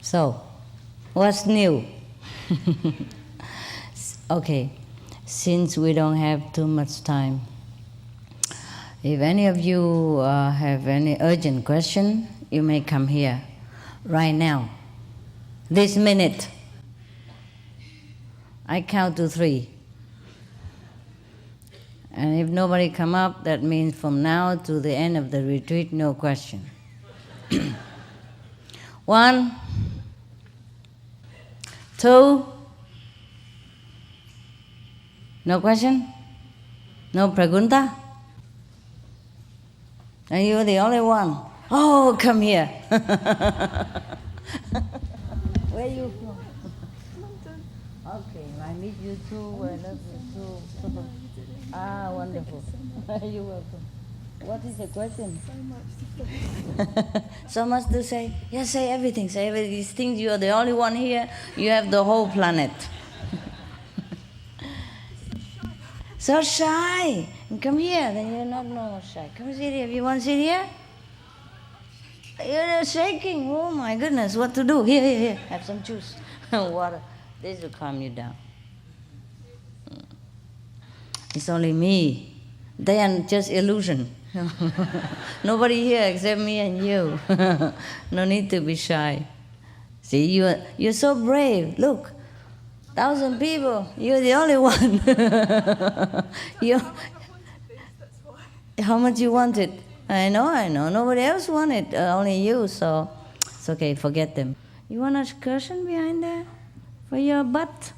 So, what's new? Okay, since we don't have too much time, if any of you have any urgent question, you may come here right now, this minute. I count to 3. And if nobody come up, that means from now to the end of the retreat, no question. 1, 2, no question? No pregunta? And you're the only one. Oh, come here. Where are you from? London. Okay, I meet you too. I love you too. Ah, wonderful. You're welcome. What is the question? So much to say. So much to say. Yes, say everything. Say everything. These things, you are the only one here. You have the whole planet. So shy. Come here. Then you're not normal shy. Come sit here. If you want to sit here. You're shaking. Oh my goodness. What to do? Here, here, here. Have some juice. Water. This will calm you down. It's only me. They are just illusion. Nobody here except me and you. No need to be shy. See, you're so brave. Look, 1,000 people. You're the only one. How much you want it? I know. Nobody else wanted. Only you. So it's okay. Forget them. You want a cushion behind there for your butt?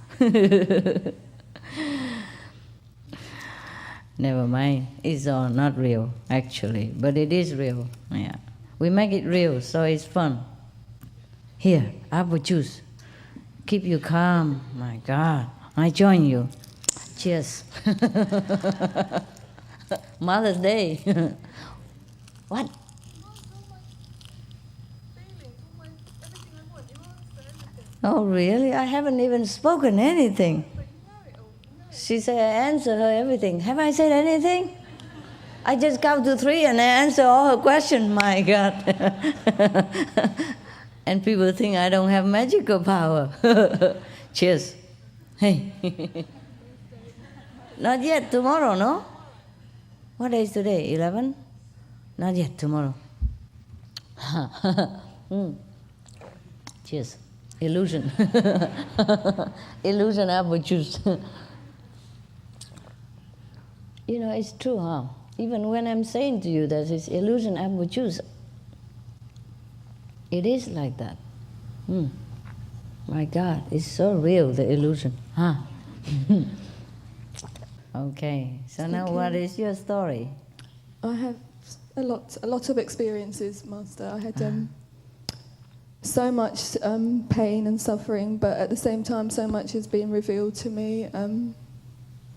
Never mind. It's all not real, actually. But it is real. Yeah. We make it real, so it's fun. Here, apple juice. Keep you calm. My God. I join you. Cheers. Mother's Day. What? Oh, really? I haven't even spoken anything. She said I answered her everything. Have I said anything? I just count to 3 and I answer all her questions. My God. And people think I don't have magical power. Cheers. Hey. Not yet. Tomorrow, no? What day is today? 11? Not yet. Tomorrow. Cheers. Illusion. Illusion apple juice. You know, it's true, huh? Even when I'm saying to you that it's illusion apple juice, it is like that. My God, it's so real, the illusion, huh? Okay, so now what is your story? I have a lot of experiences, Master. I had so much pain and suffering, but at the same time, so much has been revealed to me.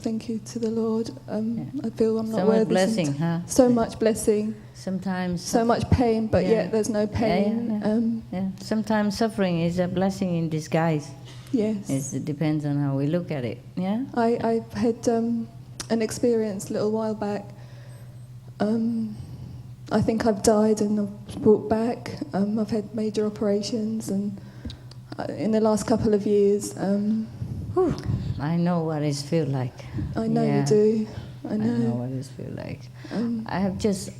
Thank you to the Lord. I feel I'm not worthy. So much blessing, huh? So much blessing. Sometimes. So much pain, but yet there's no pain. Yeah. Sometimes suffering is a blessing in disguise. Yes. It depends on how we look at it. Yeah. I've had an experience a little while back. I think I've died and I've brought back. I've had major operations, and in the last couple of years. I know what it feels like. I know you do. I know what it feels like. I have just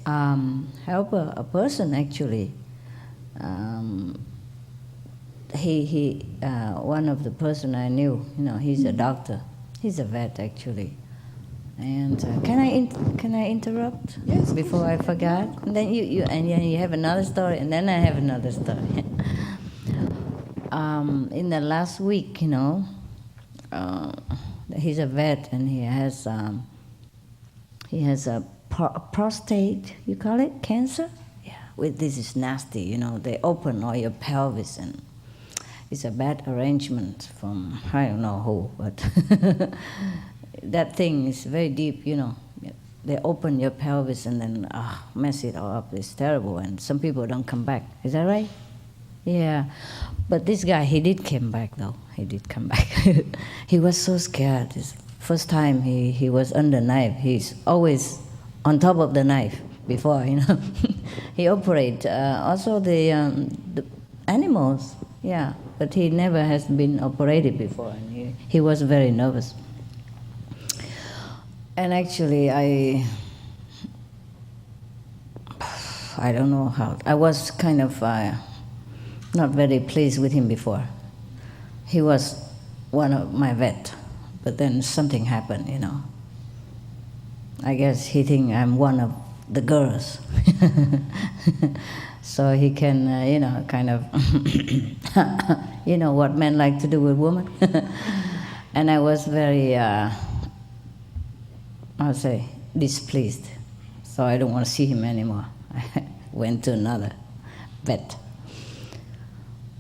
helped a person actually. He one of the person I knew. You know, he's a doctor. He's a vet actually. And can I interrupt? Yes. Before I forget. And then you have another story, and then I have another story. In the last week, you know. He's a vet and he has a prostate, you call it, cancer? Yeah, this is nasty, you know, they open all your pelvis and it's a bad arrangement from I don't know who, but that thing is very deep, you know. They open your pelvis and then mess it all up. It's terrible, and some people don't come back. Is that right? Yeah, but this guy, he did come back though. He did come back. He was so scared. His first time he was under knife. He's always on top of the knife before, you know. He operated. Also the animals, Yeah, but he never has been operated before, and he was very nervous. And actually, I don't know how, I was kind of not very pleased with him before. He was one of my vet, but then something happened, you know. I guess he think I'm one of the girls. So he can, you know, kind of, you know what men like to do with women. And I was very, I would say, displeased. So I don't want to see him anymore. I went to another vet.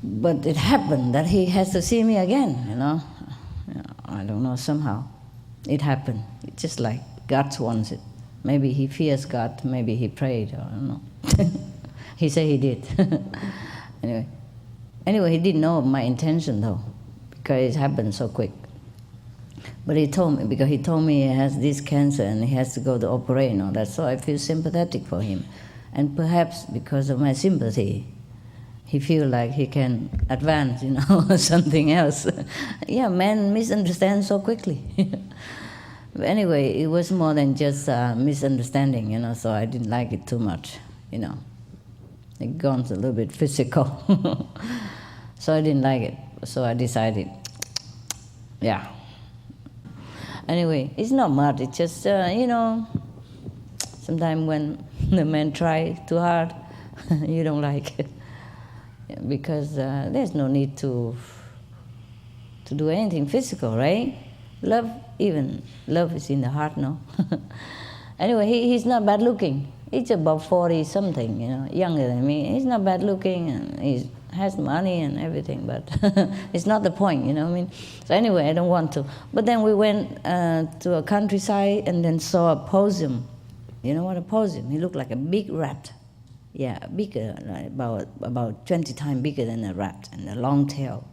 But it happened that he has to see me again, you know. I don't know, somehow it happened. It's just like God wants it. Maybe he fears God, maybe he prayed, or I don't know. He said he did. Anyway, he didn't know my intention though, because it happened so quick. But he told me, because he told me he has this cancer and he has to go to operate and all that, so I feel sympathetic for him. And perhaps because of my sympathy, he feel like he can advance, you know, something else. Yeah, men misunderstand so quickly. But anyway, it was more than just misunderstanding, you know, so I didn't like it too much, you know. It gone a little bit physical. So I didn't like it. So I decided, yeah. Anyway, it's not much. It's just, you know, sometimes when the men try too hard, you don't like it. Because there's no need to do anything physical, right? Love is in the heart, no? Anyway, he's not bad looking. He's about 40 something, you know, younger than me. He's not bad looking, and he has money and everything, but it's not the point, you know what I mean? So anyway, I don't want to. But then we went to a countryside and then saw a possum. You know what a possum? He looked like a big rat. Yeah, bigger, like about 20 times bigger than a rat, and a long tail,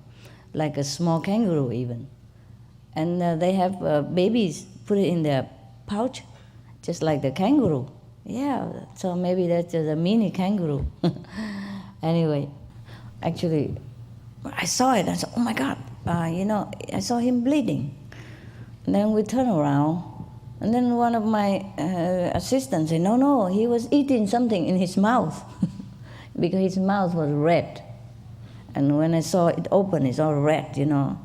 like a small kangaroo even. And they have babies, put it in their pouch, just like the kangaroo. Yeah, so maybe that's just a mini kangaroo. Anyway, actually, I saw it, I said, oh my God, you know, I saw him bleeding. And then we turned around, and then one of my assistants said, no, he was eating something in his mouth, because his mouth was red. And when I saw it open, it's all red, you know.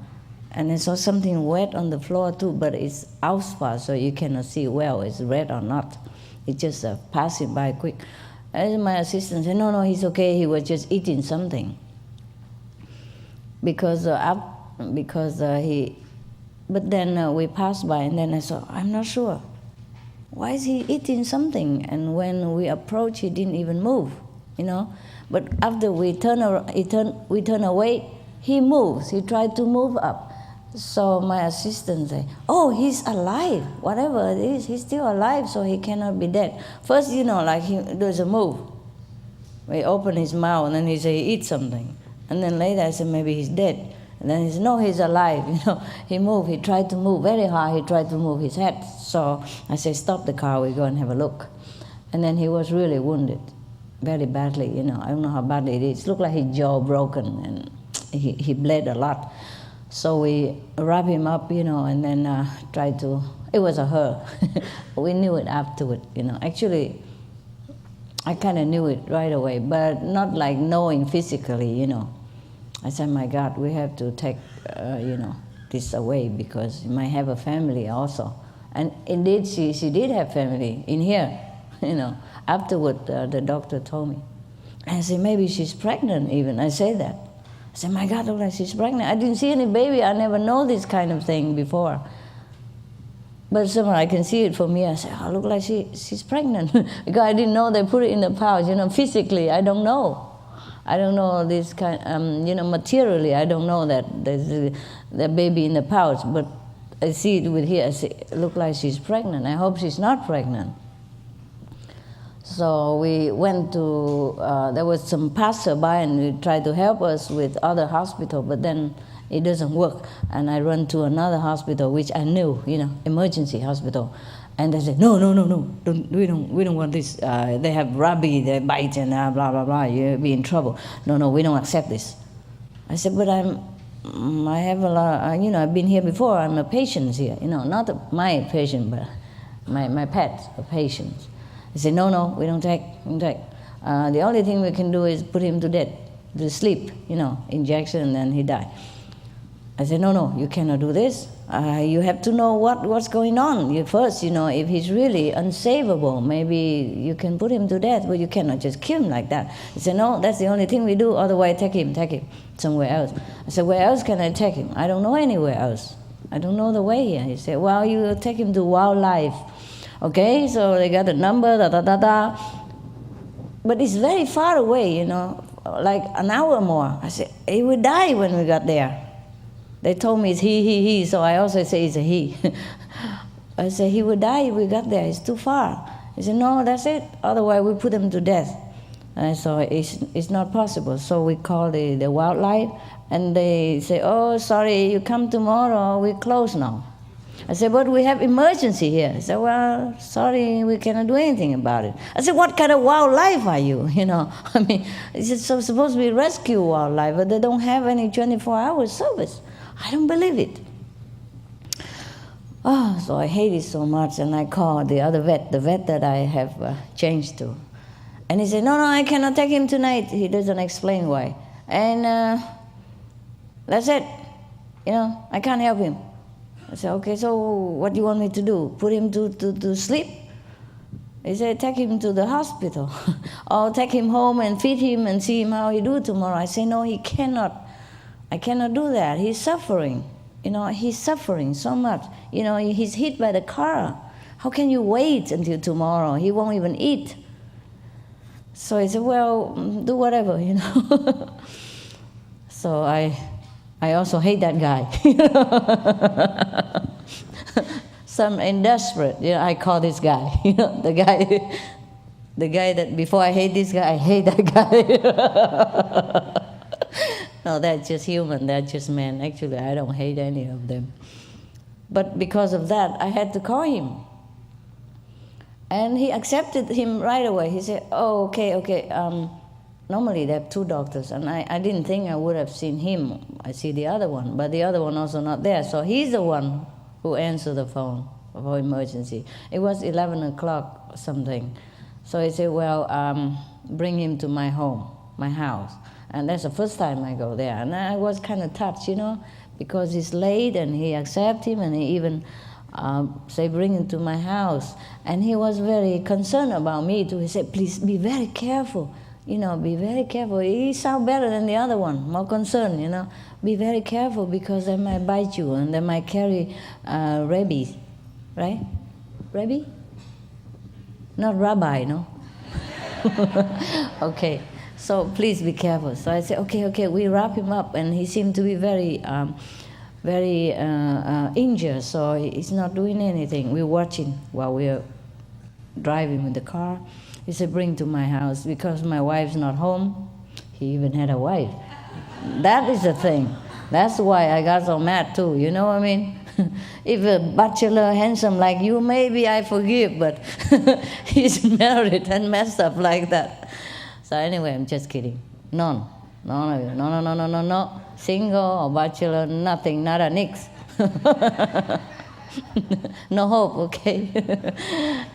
And I saw something wet on the floor too, but it's outfar, so you cannot see well, it's red or not. It's just passing by quick. And my assistant said, no, he's okay, he was just eating something. Because he, but then we passed by, and then I saw, I'm not sure. Why is he eating something? And when we approached, he didn't even move, you know. But after we turn away, he moves, he tried to move up. So my assistant said, oh, he's alive, whatever it is, he's still alive, so he cannot be dead. First, you know, like there's a move. We open his mouth, and then he said he eats something. And then later I said, maybe he's dead. And then he said, no, he's alive, you know. He moved, he tried to move very hard, he tried to move his head. So I said, stop the car, we go and have a look. And then he was really wounded, very badly, you know. I don't know how badly it is. It looked like his jaw broken, and he bled a lot. So we wrap him up, you know, and then tried to, it was a her. We knew it afterward, you know. Actually, I kind of knew it right away, but not like knowing physically, you know. I said, my God, we have to take, you know, this away, because you might have a family also. And indeed, she did have family in here, you know. Afterward, the doctor told me. And I said, maybe she's pregnant even. I say that. I said, my God, look like she's pregnant. I didn't see any baby. I never know this kind of thing before. But somehow I can see it from here. I said, oh, look like she's pregnant. Because I didn't know they put it in the pouch. You know, physically, I don't know. I don't know this kind, you know, materially, I don't know that there's the baby in the pouch. But I see it with here. I say, it look like she's pregnant. I hope she's not pregnant. So we went to, there was some passerby, and he tried to help us with other hospital, but then it doesn't work. And I run to another hospital, which I knew, you know, emergency hospital. And they said, no, we don't want this. They have rabies, they bite, and blah, blah, blah, you'll be in trouble. No, we don't accept this. I said, but I have a lot, I've been here before, I'm a patient here, not my patient, but my pet, a patient. He said, no, we don't take. The only thing we can do is put him to death, to sleep, injection, and then he died. I said, no, you cannot do this. You have to know what's going on. First, if he's really unsavable, maybe you can put him to death, but you cannot just kill him like that. He said, no, that's the only thing we do, otherwise take him somewhere else. I said, where else can I take him? I don't know anywhere else. I don't know the way here. He said, well, you take him to wildlife. Okay, so they got a number, But it's very far away, like an hour more. I said, he would die when we got there. They told me it's he, so I also say it's a he. I said, he would die if we got there, it's too far. He said, no, that's it, otherwise we put him to death. And so it's not possible. So we call the wildlife, and they say, oh, sorry, you come tomorrow, we're closed now. I said, but we have emergency here. He said, well, sorry, we cannot do anything about it. I said, what kind of wildlife are you? It's supposed to be rescue wildlife, but they don't have any 24-hour service. I don't believe it. Oh, so I hate it so much, and I called the other vet, the vet that I have changed to. And he said, no, I cannot take him tonight. He doesn't explain why. And that's it. I can't help him. I said, okay, so what do you want me to do? Put him to sleep? He said, take him to the hospital. Or take him home and feed him and see him how he do tomorrow. I say, no, he cannot. I cannot do that. He's suffering. He's suffering so much. He's hit by the car. How can you wait until tomorrow? He won't even eat. So I said, well, do whatever, So I also hate that guy. Some in desperate, I call this guy, the guy that before I hate this guy, I hate that guy. No, that's just human, that's just man. Actually, I don't hate any of them. But because of that, I had to call him. And he accepted him right away. He said, oh, okay. Normally they have two doctors, and I didn't think I would have seen him. I see the other one, but the other one also not there. So he's the one who answered the phone for emergency. It was 11 o'clock or something. So he said, well, bring him to my home, my house. And that's the first time I go there. And I was kind of touched, because he's late, and he accepted him, and he even say, bring him to my house. And he was very concerned about me too. He said, please be very careful. Be very careful. He sounds better than the other one, more concerned, Be very careful because they might bite you and they might carry rabies, right? Rabies? Not rabbi, no? Okay, so please be careful. So I said, okay, we wrap him up, and he seemed to be very injured, so he's not doing anything. We're watching while we're driving with the car. He said, bring to my house, because my wife's not home. He even had a wife. That is the thing. That's why I got so mad too, you know what I mean? If a bachelor handsome like you, maybe I forgive, but he's married and messed up like that. So anyway, I'm just kidding. None of you. No. Single or bachelor, nothing, not a nix. No hope, okay?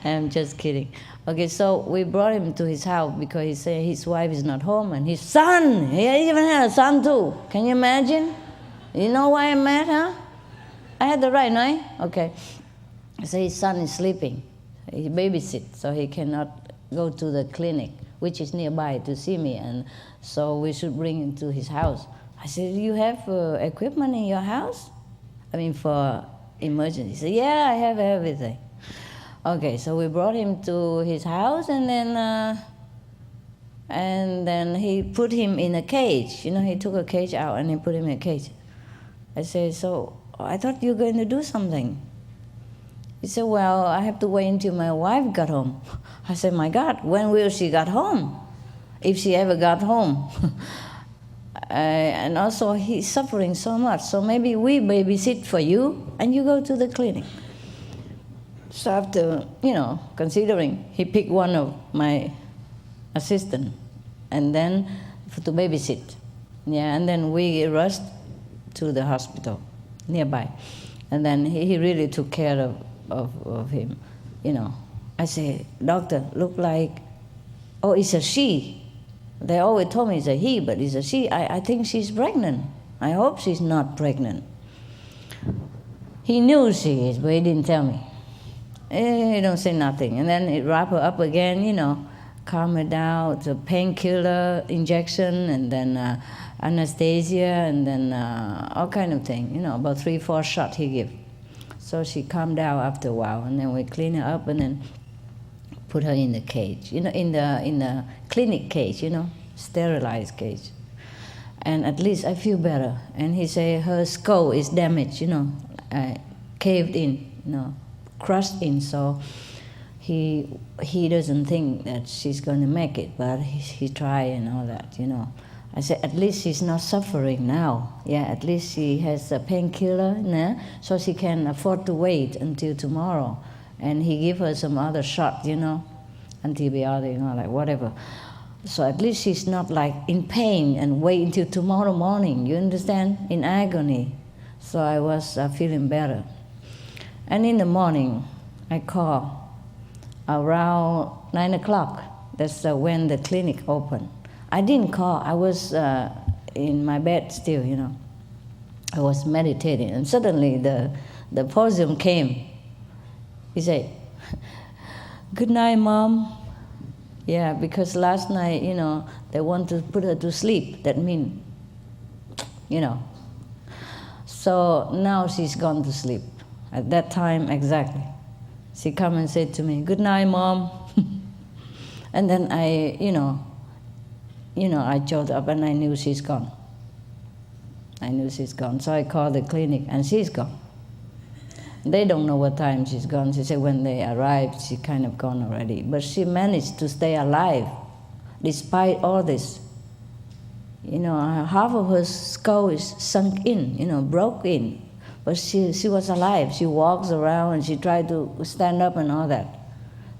I'm just kidding. Okay, so we brought him to his house because he said his wife is not home, and his son, he even had a son too. Can you imagine? You know why I'm mad, huh? I had the right, no? Okay. So his son is sleeping. He babysits, so he cannot go to the clinic, which is nearby, to see me, and so we should bring him to his house. I said, you have equipment in your house? For emergency. He said, yeah, I have everything. Okay, so we brought him to his house, and then he put him in a cage. He took a cage out and he put him in a cage. I said, so I thought you were going to do something. He said, well, I have to wait until my wife got home. I said, my God, when will she get home? If she ever got home. And also he's suffering so much, so maybe we babysit for you and you go to the clinic. So after, considering, he picked one of my assistants and then to babysit. Yeah, and then we rushed to the hospital nearby. And then he really took care of him, you know. I say, doctor, look like, oh, it's a she. They always told me it's a he, but it's a she. I think she's pregnant. I hope she's not pregnant. He knew she is, but he didn't tell me. He don't say nothing. And then he wrap her up again, you know, calm her down, the painkiller injection, and then anesthesia, and then all kind of thing, you know, about 3-4 shots he give. So she calmed down after a while, and then we clean her up, and then put her in the cage, you know, in the clinic cage, you know, sterilized cage. And at least I feel better. And he say her skull is damaged, you know, caved in, you know, crushed in. So he doesn't think that she's going to make it, but he try and all that, you know. I said, at least she's not suffering now. Yeah, at least she has a painkiller, so she can afford to wait until tomorrow. And he give her some other shot, you know, antibiotic, you know, like whatever. So at least she's not like in pain and wait until tomorrow morning, you understand, in agony. So I was feeling better. And in the morning, I call around 9 o'clock. That's when the clinic opened. I didn't call. I was in my bed still, you know. I was meditating, and suddenly the podium came. He said, "Good night, Mom." Yeah, because last night, you know, they want to put her to sleep. That means, you know. So now she's gone to sleep. At that time, exactly. She come and said to me, "Good night, Mom." And then I jolted up and I knew she's gone. I knew she's gone. So I called the clinic and she's gone. They don't know what time she's gone. She said when they arrived, she kind of gone already. But she managed to stay alive despite all this. You know, half of her skull is sunk in, you know, broke in. But she was alive. She walks around and she tried to stand up and all that.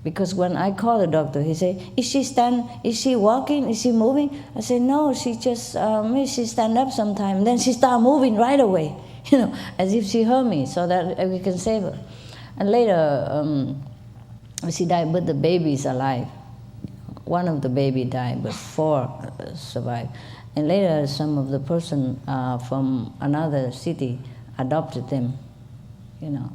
Because when I called the doctor, he said, is she walking? Is she moving? I said, no, she just, she stand up sometime. Then she start moving right away, you know, as if she heard me so that we can save her. And later, she died, but the baby is alive. One of the baby died, but 4 survived. And later, some of the person from another city adopted them, you know.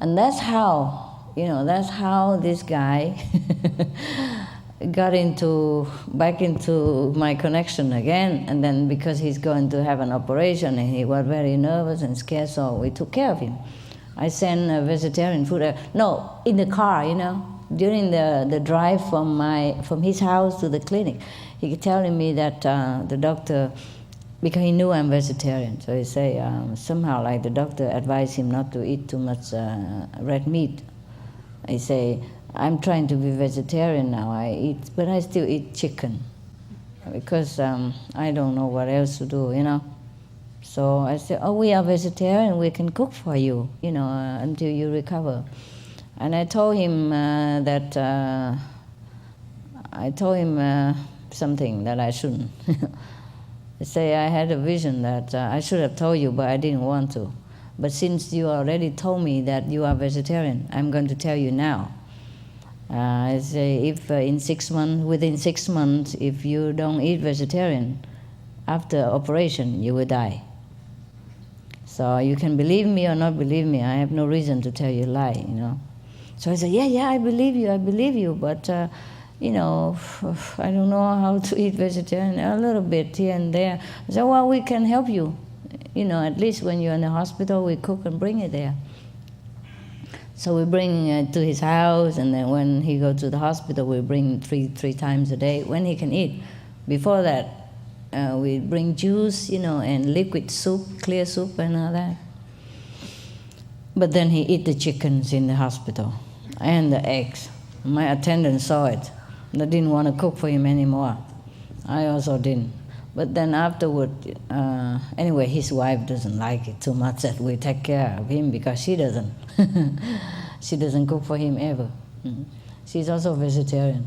And that's how, you know, that's how this guy got back into my connection again. And then because he's going to have an operation and he was very nervous and scared, so we took care of him. I sent vegetarian food. No, in the car, you know, during the drive from his house to the clinic, he kept telling me that the doctor, because he knew I'm vegetarian, so he say somehow like the doctor advised him not to eat too much red meat. I say, I'm trying to be vegetarian now, but I still eat chicken because I don't know what else to do, you know. So I said, oh, we are vegetarian, we can cook for you, you know, until you recover. And I told him something that I shouldn't. I say, I had a vision that I should have told you, but I didn't want to. But since you already told me that you are vegetarian, I'm going to tell you now. I say, if within 6 months, if you don't eat vegetarian, after operation, you will die. So you can believe me or not believe me. I have no reason to tell you a lie, you know. So I said, yeah, I believe you, but, you know, I don't know how to eat vegetarian, a little bit here and there. I said, well, we can help you. You know, at least when you're in the hospital, we cook and bring it there. So we bring it to his house, and then when he goes to the hospital, we bring three times a day when he can eat. Before that, we bring juice, you know, and liquid soup, clear soup and all that. But then he eat the chickens in the hospital and the eggs. My attendant saw it. They didn't want to cook for him anymore. I also didn't. But then afterward, anyway, his wife doesn't like it too much that we take care of him because she doesn't. She doesn't cook for him ever. She's also vegetarian,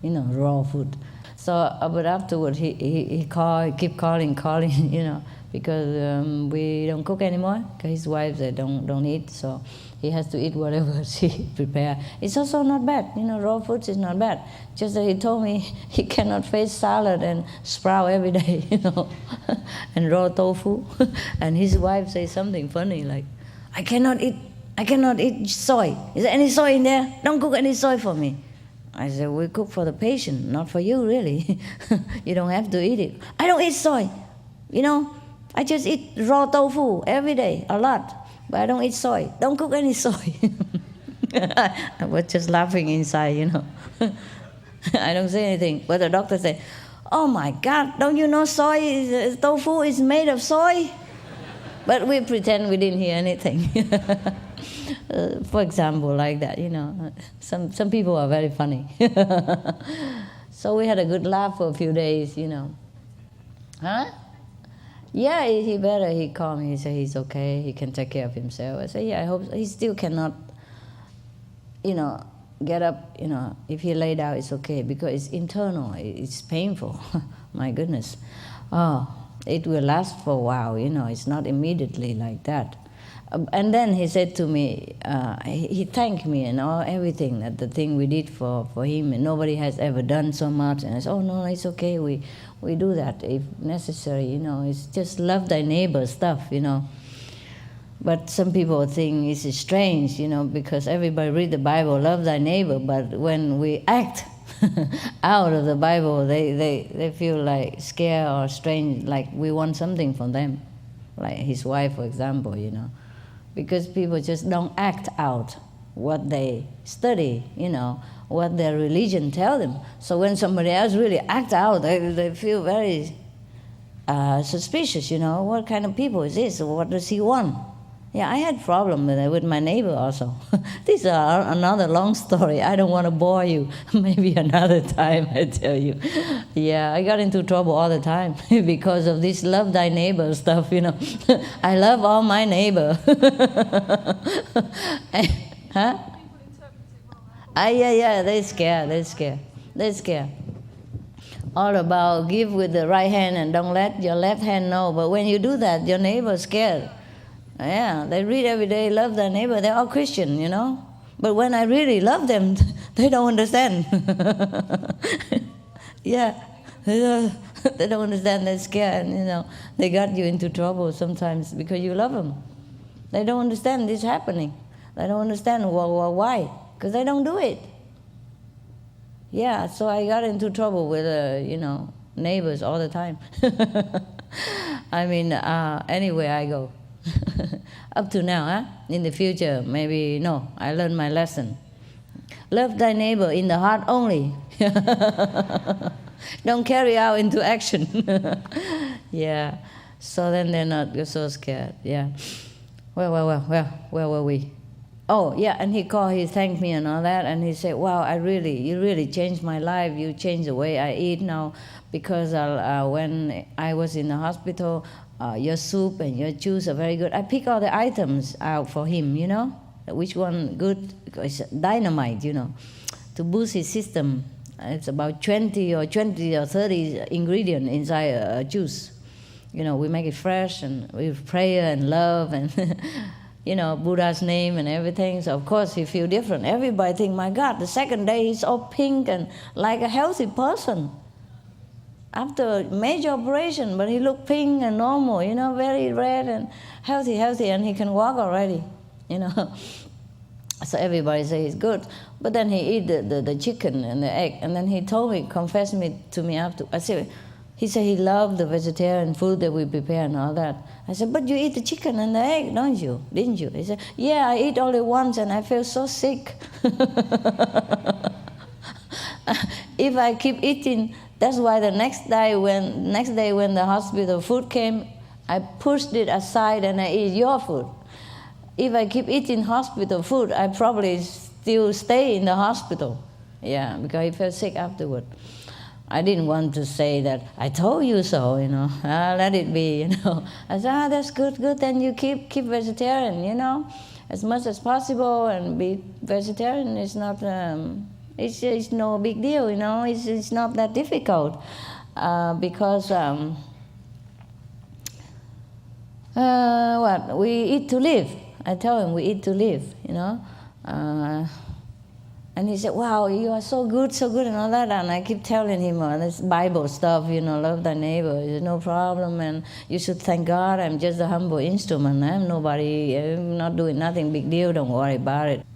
you know, raw food. So, but afterward he keep calling, you know, because we don't cook anymore. Because his wife said don't eat, so he has to eat whatever she prepare. It's also not bad, you know. Raw foods is not bad. Just that he told me he cannot face salad and sprout every day, you know, and raw tofu. And his wife says something funny like, I cannot eat soy. Is there any soy in there? Don't cook any soy for me. I said, we cook for the patient, not for you, really. You don't have to eat it. I don't eat soy. You know, I just eat raw tofu every day, a lot. But I don't eat soy. Don't cook any soy. I was just laughing inside, you know. I don't say anything. But the doctor said, oh my God, don't you know tofu is made of soy? But we pretend we didn't hear anything. For example, like that, you know. Some people are very funny. So we had a good laugh for a few days, you know. Huh? Yeah, he better. He called me. He said he's okay. He can take care of himself. I said, yeah, I hope so. He still cannot, you know, get up, you know. If he lay down, it's okay because it's internal. It's painful. My goodness. Oh, it will last for a while, you know. It's not immediately like that. And then he said to me, he thanked me and everything, that the thing we did for him, and nobody has ever done so much. And I said, oh, no, it's okay. We do that if necessary, you know. It's just love thy neighbor stuff, you know. But some people think it's strange, you know, because everybody read the Bible, love thy neighbor, but when we act out of the Bible, they feel like scared or strange, like we want something from them, like his wife, for example, you know. Because people just don't act out what they study, you know, what their religion tell them. So when somebody else really act out, they feel very suspicious, you know. What kind of people is this? What does he want? Yeah, I had problem with my neighbor also. These are another long story. I don't want to bore you. Maybe another time I tell you. Yeah, I got into trouble all the time because of this love thy neighbor stuff, you know. I love all my neighbor. Huh? Yeah, they're scared. All about give with the right hand and don't let your left hand know. But when you do that, your neighbor's scared. Yeah, they read every day, love their neighbor. They're all Christian, you know. But when I really love them, they don't understand. Yeah, they don't understand. They're scared, you know. They got you into trouble sometimes because you love them. They don't understand this happening. They don't understand why, because they don't do it. Yeah, so I got into trouble with, you know, neighbors all the time. I mean, anywhere I go. Up to now, huh? In the future, maybe, no, I learned my lesson. Love thy neighbor in the heart only. Don't carry out into action. Yeah, so then they're not so scared, yeah. Where were we? Oh, yeah, and he thanked me and all that, and he said, wow, you really changed my life. You changed the way I eat now, because when I was in the hospital, your soup and your juice are very good. I pick all the items out for him, you know, which one good, because it's dynamite, you know, to boost his system. It's about 20 or 30 ingredients inside a juice. You know, we make it fresh and with prayer and love and, you know, Buddha's name and everything. So, of course, he feel different. Everybody think, my God, the second day he's all pink and like a healthy person. After a major operation, but he looked pink and normal, you know, very red and healthy, and he can walk already, you know. So everybody say he's good. But then he eat the chicken and the egg, and then he told me, confessed to me after. He said he loved the vegetarian food that we prepare and all that. I said, but you eat the chicken and the egg, don't you? Didn't you? He said, yeah, I eat only once and I feel so sick. If I keep eating, that's why the next day when the hospital food came, I pushed it aside and I eat your food. If I keep eating hospital food, I probably still stay in the hospital. Yeah, because I felt sick afterward. I didn't want to say that, I told you so, you know, let it be, you know. I said, that's good, then you keep vegetarian, you know, as much as possible, and be vegetarian is not, It's no big deal, you know. It's not that difficult because what we eat to live. I tell him we eat to live, you know. And he said, "Wow, you are so good, and all that." And I keep telling him this Bible stuff, you know, love thy neighbor. There's no problem, and you should thank God. I'm just a humble instrument. I'm nobody. I'm not doing nothing big deal. Don't worry about it.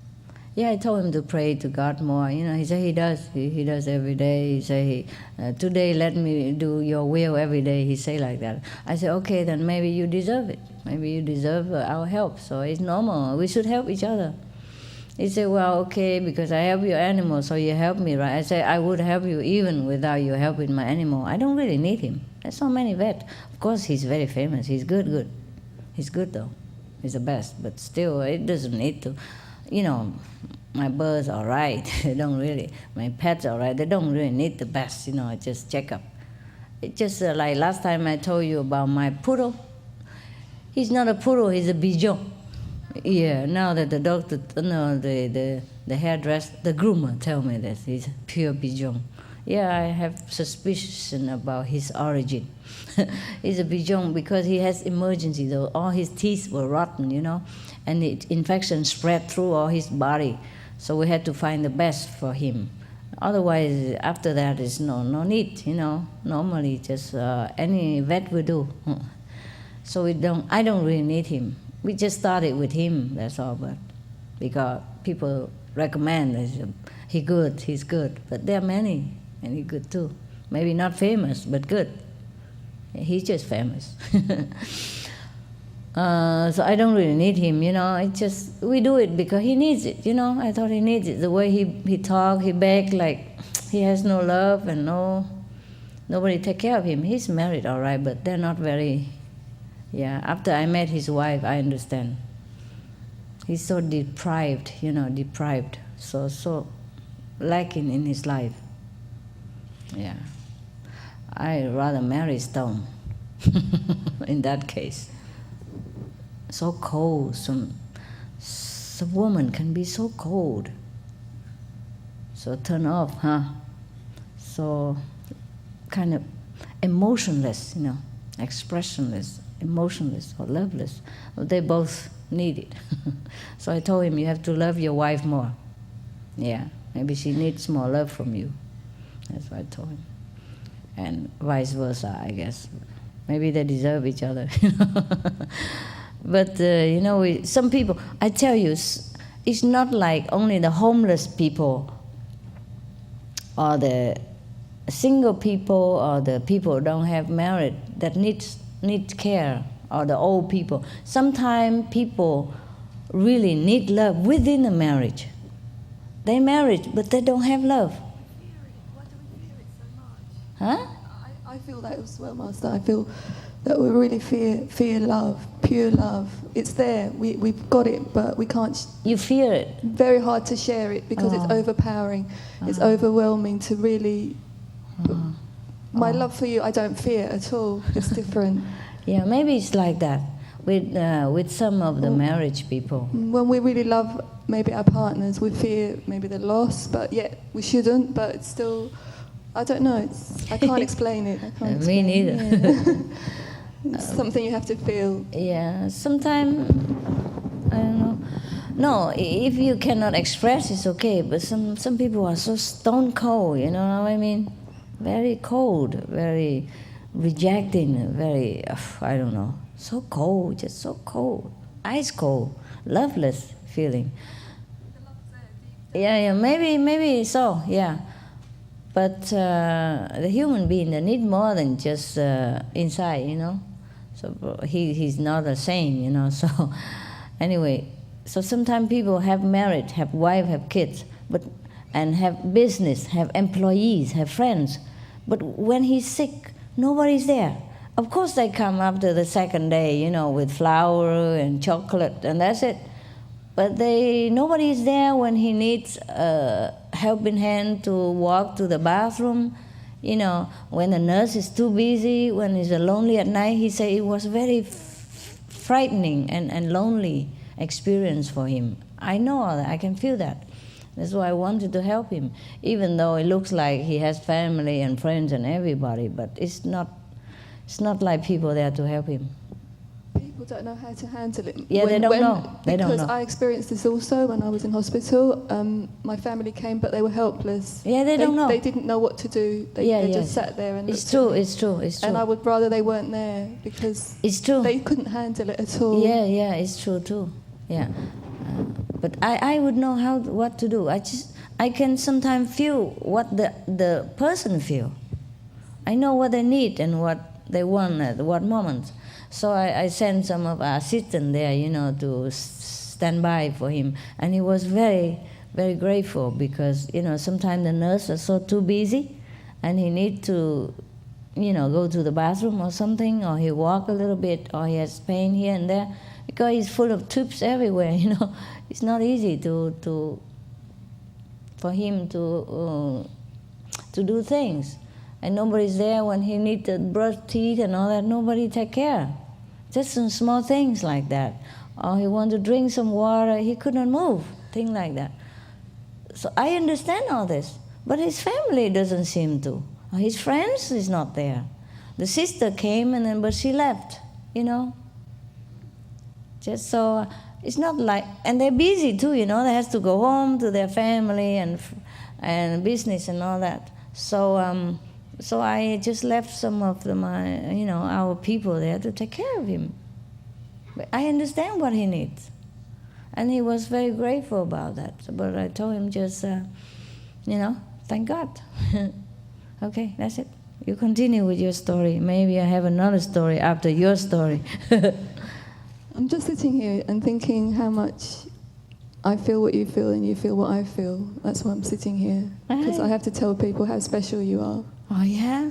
Yeah, I told him to pray to God more. You know, he said he does. He does every day. He said, "Today, let me do your will every day." He say like that. I said, "Okay, then maybe you deserve it. Maybe you deserve our help. So it's normal. We should help each other." He said, "Well, okay, because I help your animal, so you help me, right?" I said, "I would help you even without you helping my animal. I don't really need him. There's so many vets. Of course, he's very famous. He's good. He's good, though. He's the best. But still, it doesn't need to. You know, my birds are right. They don't really. My pets are right. They don't really need the best, you know, just check up. It's just like last time I told you about my poodle. He's not a poodle, he's a bichon. Yeah, now that the doctor, no, the hairdresser, the groomer tell me that he's pure pigeon. Yeah, I have suspicion about his origin. He's a pigeon because he has emergency though. All his teeth were rotten, you know, and the infection spread through all his body. So we had to find the best for him. Otherwise, after that, is no need, you know. Normally, just any vet will do. So I don't really need him. We just started with him, that's all, but because people recommend he's good. But there are many good too. Maybe not famous, but good. He's just famous. So I don't really need him, you know. We do it because he needs it, you know. I thought he needs it. The way he talk, he beg like he has no love and nobody take care of him. He's married, all right, but they're not very. Yeah, after I met his wife, I understand. He's so deprived, you know, so lacking in his life. Yeah, I'd rather marry stone in that case. So cold, some woman can be so cold, so turn off, huh? So kind of emotionless, you know, expressionless. Emotionless or loveless. Well, they both need it. So I told him, you have to love your wife more. Yeah, maybe she needs more love from you. That's what I told him. And vice versa, I guess. Maybe they deserve each other. But, you know, some people, I tell you, it's not like only the homeless people or the single people or the people who don't have married that need care, or the old people. Sometimes people really need love within a marriage. They married, but they don't have love. Why do we fear it so much? Huh? I feel that as well, Master. I feel that we really fear love, pure love. It's there. We've got it, but we can't. You fear it. Very hard to share it because it's overpowering. It's overwhelming to really. My love for you, I don't fear at all. It's different. Yeah, maybe it's like that with some of the marriage people. When we really love maybe our partners, we fear maybe the loss, but yet we shouldn't. But it's still, I don't know. I can't explain it. Me neither. Yeah. It's something you have to feel. Yeah, sometimes I don't know. No, if you cannot express, it's okay. But some people are so stone cold. You know what I mean? Very cold, very rejecting, very, I don't know, so cold, just so cold, ice cold, loveless feeling. Yeah, maybe so, yeah. But the human being, they need more than just inside, you know. So he's not the same, you know. So anyway, so sometimes people have married, have wife, have kids, and have business, have employees, have friends. But when he's sick, nobody's there. Of course they come after the second day, you know, with flour and chocolate, and that's it. But nobody is there when he needs a helping hand to walk to the bathroom. You know, when the nurse is too busy, when he's lonely at night, he said it was very frightening and lonely experience for him. I know all that, I can feel that. That's why I wanted to help him, even though it looks like he has family and friends and everybody, but it's not like people there to help him. People don't know how to handle it. Yeah, they don't know. Because I experienced this also when I was in hospital. My family came, but they were helpless. Yeah, they don't know. They didn't know what to do. They just sat there and It's true. It's true. And I would rather they weren't there because it's true. They couldn't handle it at all. Yeah, it's true too. Yeah, but I would know what to do. I can sometimes feel what the person feel. I know what they need and what they want at what moment. So I sent some of our assistants there, to stand by for him. And he was very, very grateful because, sometimes the nurse is so too busy and he need to, go to the bathroom or something, or he walk a little bit, or he has pain here and there because he's full of tubes everywhere, It's not easy for him to do things. And nobody's there when he needs to brush teeth and all that. Nobody take care. Just some small things like that. Or he want to drink some water, he couldn't move, things like that. So I understand all this, but his family doesn't seem to. Or his friends is not there. The sister came but she left, Just so it's not like, and they're busy too, They have to go home to their family and business and all that. So I just left some of our people there to take care of him. But I understand what he needs. And he was very grateful about that. But I told him just, thank God. Okay, that's it. You continue with your story. Maybe I have another story after your story. I'm just sitting here and thinking how much I feel what you feel and you feel what I feel. That's why I'm sitting here. Because I have to tell people how special you are. Oh, yeah?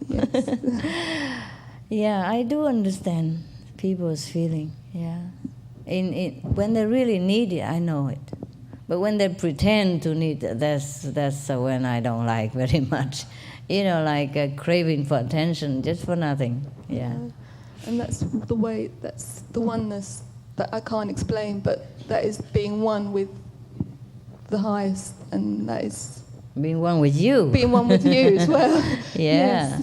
Yes. Yeah, I do understand people's feeling, yeah. When they really need it, I know it. But when they pretend to need it, that's when I don't like very much. Like a craving for attention, just for nothing, yeah. And that's the oneness that I can't explain, but that is being one with the highest, and that is... Being one with you. Being one with you as well. Yeah.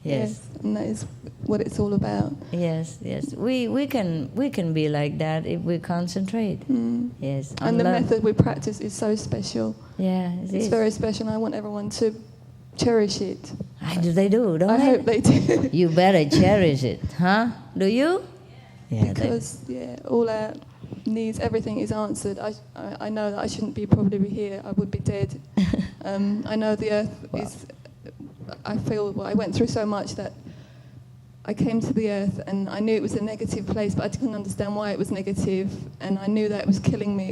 Yes. And that is what it's all about. Yes. We can be like that if we concentrate. Yes. And the method we practice is so special. Yeah. It's very special, and I want everyone to cherish it. They do, don't they? I hope they do. You better cherish it, huh? Do you? Yeah. Because all our needs, everything is answered. I know that I shouldn't probably be here. I would be dead. I know the earth is... I feel I went through so much that I came to the earth and I knew it was a negative place, but I didn't understand why it was negative, and I knew that it was killing me.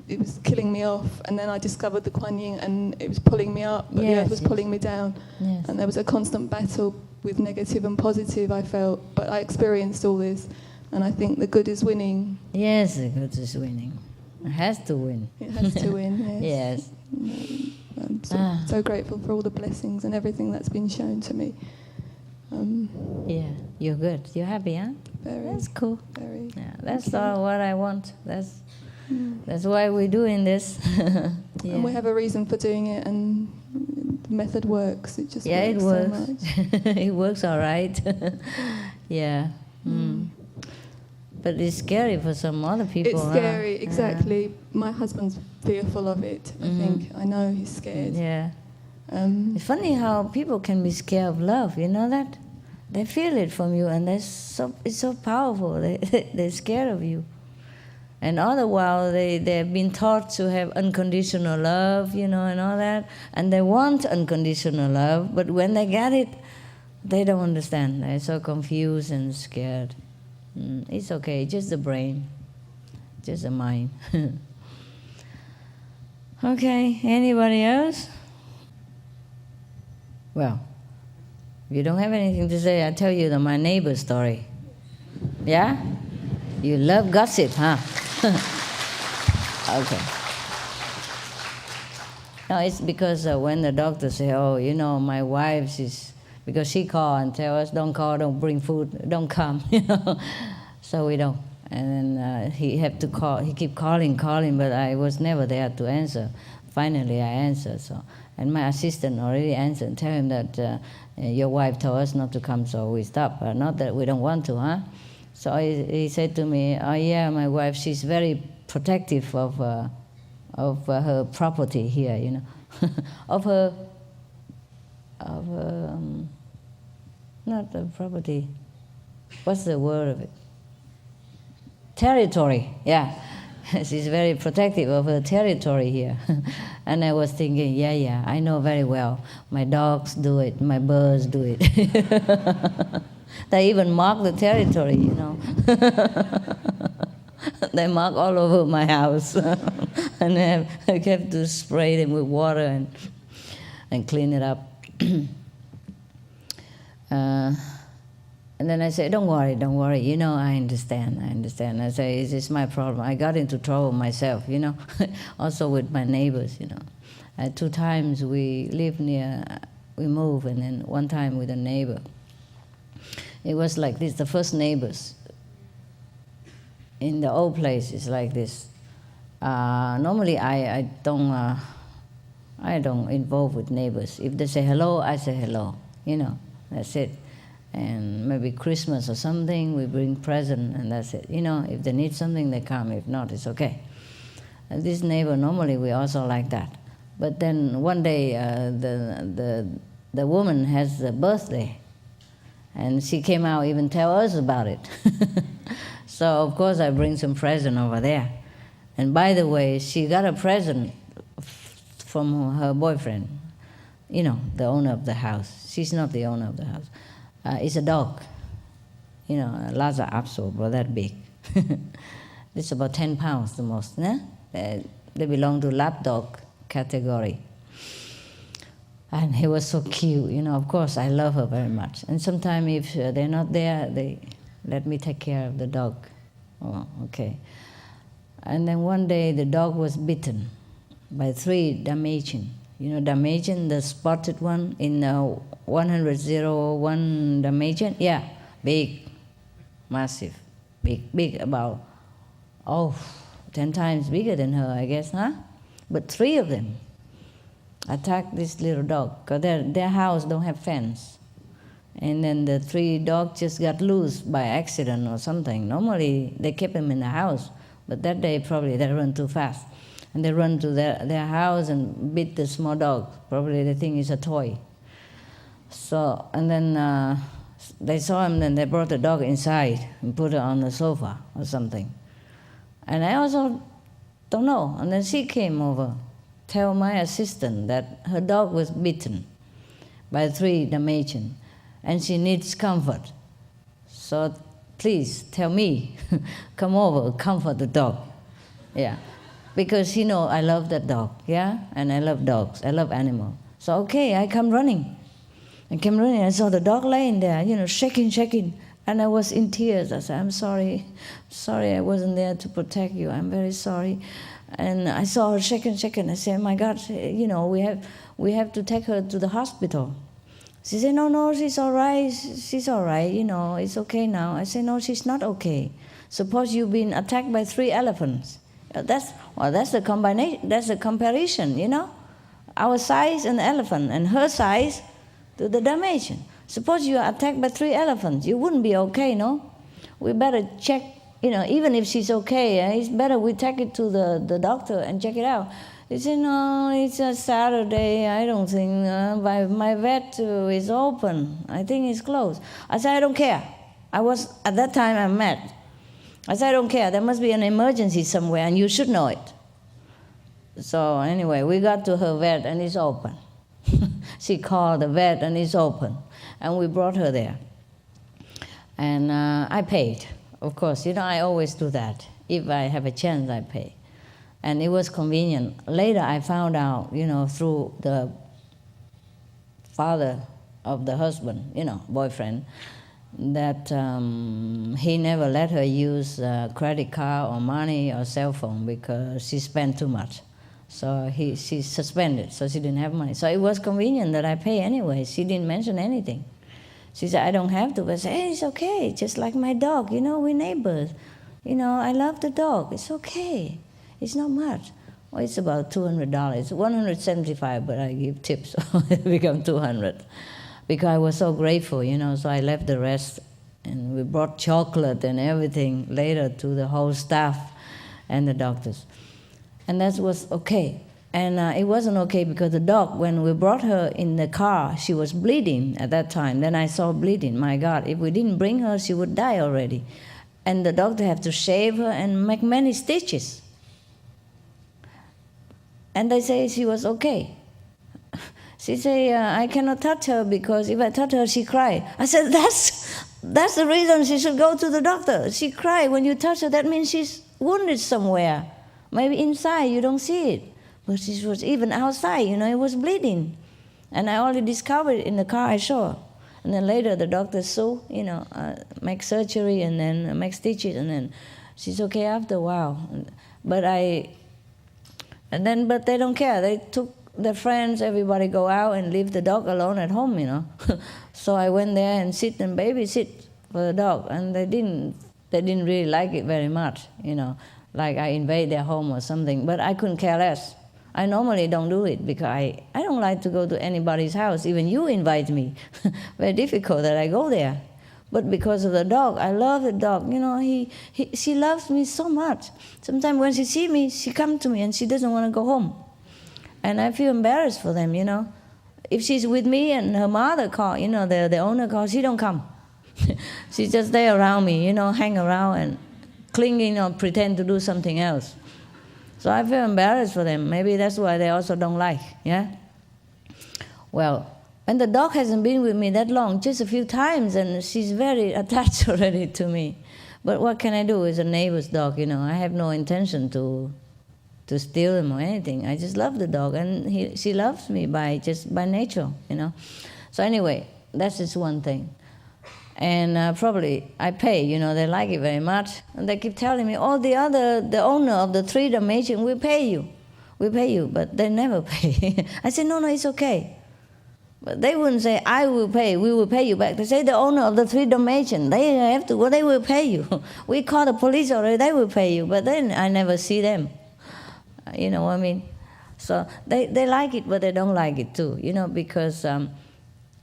It was killing me off, and then I discovered the Kuan Yin, and it was pulling me up, but the earth was pulling me down. Yes. And there was a constant battle with negative and positive, I felt, but I experienced all this, and I think the good is winning. Yes, the good is winning. It has to win. It has to win, yes. Yes. I'm so grateful for all the blessings and everything that's been shown to me. Yeah, you're good. You're happy, huh? Very. That's cool. Very. Yeah, that's all what I want. That's why we're doing this. Yeah. And we have a reason for doing it, and the method works. It just works so much. It works all right. Yeah. But it's scary for some other people. It's scary, exactly. My husband's fearful of it, I think. I know he's scared. Yeah. It's funny how people can be scared of love, you know that? They feel it from you, and it's so powerful. They're scared of you. And all the while, they've been taught to have unconditional love, and all that. And they want unconditional love, but when they get it, they don't understand. They're so confused and scared. It's okay, just the brain, just the mind. Okay, anybody else? Well, if you don't have anything to say, I'll tell you my neighbor's story. Yeah? You love gossip, huh? Okay. No, it's because when the doctor say, my wife is... Because she call and tell us, don't call, don't bring food, don't come, So we don't. And then he had to call. He keep calling, but I was never there to answer. finally I answered. So, and my assistant already answered and tell him that your wife told us not to come, so we stop. Not that we don't want to, huh? So he said to me, oh yeah, my wife, she's very protective of her property here, you know, of her not the property. What's the word of it? Territory, yeah. She's very protective of her territory here. And I was thinking, yeah, I know very well. My dogs do it, my birds do it. They even mark the territory, you know. They mark all over my house. And I have to spray them with water and clean it up. And then I say, don't worry, you know, I understand. I say, this is my problem. I got into trouble myself, you know, also with my neighbors, you know. 2 times we lived near, we moved, and then one time with a neighbor. It was like this, the first neighbors in the old place is like this. Normally I don't involve with neighbors. If they say hello, I say hello, you know, that's it. And maybe Christmas or something, we bring present, and that's it. You know, if they need something, they come. If not, it's okay. And this neighbor, normally we also like that. But then one day, the woman has a birthday, and she came out even tell us about it. So of course I bring some present over there. And by the way, she got a present from her boyfriend, you know, the owner of the house. She's not the owner of the house. It's a dog, you know, a Lhasa Apso, about that big. It's about 10 pounds the most, né? They belong to lap dog category. And he was so cute, you know, of course I love her very much. And sometimes if they're not there, they let me take care of the dog. Oh, okay. And then one day the dog was bitten by 3 Dalmatian. You know Dalmatian, the spotted one in 101 Dalmatian? Yeah, big, massive, big, about, 10 times bigger than her, I guess, huh? But 3 of them attacked this little dog, because their house don't have fence. And then the 3 dogs just got loose by accident or something. Normally they keep them in the house, but that day probably they run too fast. And they run to their house and beat the small dog. Probably they think it's a toy. So, and then they saw him, then they brought the dog inside and put it on the sofa or something. And I also don't know. And then she came over, tell my assistant that her dog was bitten by 3 Dalmatian and she needs comfort. So please tell me, come over, comfort the dog. Yeah. Because you know I love that dog, yeah? And I love dogs, I love animals. So okay, I come running. I came running, I saw the dog laying there, you know, shaking. And I was in tears. I said, I'm sorry I wasn't there to protect you. I'm very sorry. And I saw her shaking. I said, my God, you know, we have to take her to the hospital. She said, no, she's all right, you know, it's okay now. I said, no, she's not okay. Suppose you've been attacked by 3 elephants. That's the combination. That's the comparison, you know. Our size and the elephant, and her size to the Dalmatian. Suppose you are attacked by 3 elephants, you wouldn't be okay, no? We better check, you know. Even if she's okay, it's better we take it to the doctor and check it out. He said, no, it's a Saturday. I don't think my vet is open. I think it's closed. I said, I don't care. At that time I'm mad. I said, I don't care. There must be an emergency somewhere, and you should know it. So anyway, we got to her vet, and it's open. She called the vet, and it's open. And we brought her there. And I paid. Of course, you know, I always do that. If I have a chance, I pay. And it was convenient. Later, I found out, you know, through the father of the husband, you know, boyfriend, that he never let her use credit card or money or cell phone because she spent too much. So she suspended, so she didn't have money. So it was convenient that I pay anyway. She didn't mention anything. She said, I don't have to. But I said, hey, it's okay, just like my dog. You know, we're neighbors. You know, I love the dog. It's okay. It's not much. Well, it's about $200. 175, but I give tips, so it become 200. Because I was so grateful, so I left the rest. And we brought chocolate and everything later to the whole staff and the doctors. And that was okay. And it wasn't okay because the dog, when we brought her in the car, she was bleeding at that time. Then I saw bleeding. My God, if we didn't bring her, she would die already. And the doctor had to shave her and make many stitches. And they say she was okay. She said, I cannot touch her because if I touch her, she cry. I said, that's the reason she should go to the doctor. She cry when you touch her. That means she's wounded somewhere. Maybe inside, you don't see it. But she was even outside, it was bleeding. And I only discovered it in the car I saw. And then later the doctor saw, make surgery and then make stitches. And then she's okay after a while. But they don't care. They took their friends, everybody go out and leave the dog alone at home, So I went there and sit and babysit for the dog. And they didn't really like it very much, like I invade their home or something. But I couldn't care less. I normally don't do it because I don't like to go to anybody's house. Even you invite me. Very difficult that I go there. But because of the dog, I love the dog. She loves me so much. Sometimes when she sees me, she comes to me and she doesn't want to go home. And I feel embarrassed for them, If she's with me and her mother call, the owner calls, she don't come. She's just there around me, hang around and clinging or pretend to do something else. So I feel embarrassed for them. Maybe that's why they also don't like, yeah? Well, and the dog hasn't been with me that long, just a few times, and she's very attached already to me. But what can I do? It's a neighbor's dog, I have no intention to steal him or anything. I just love the dog, and she loves me by nature, So anyway, that's just one thing. And probably I pay, they like it very much. And they keep telling me, the owner of the 3 Dalmatians will pay you. But they never pay. I said, no, it's okay. But they wouldn't say, I will pay, we will pay you back. They say the owner of the 3 Dalmatians, they have to, they will pay you. We call the police already, they will pay you. But then I never see them. You know what I mean? So they like it, but they don't like it too, because... and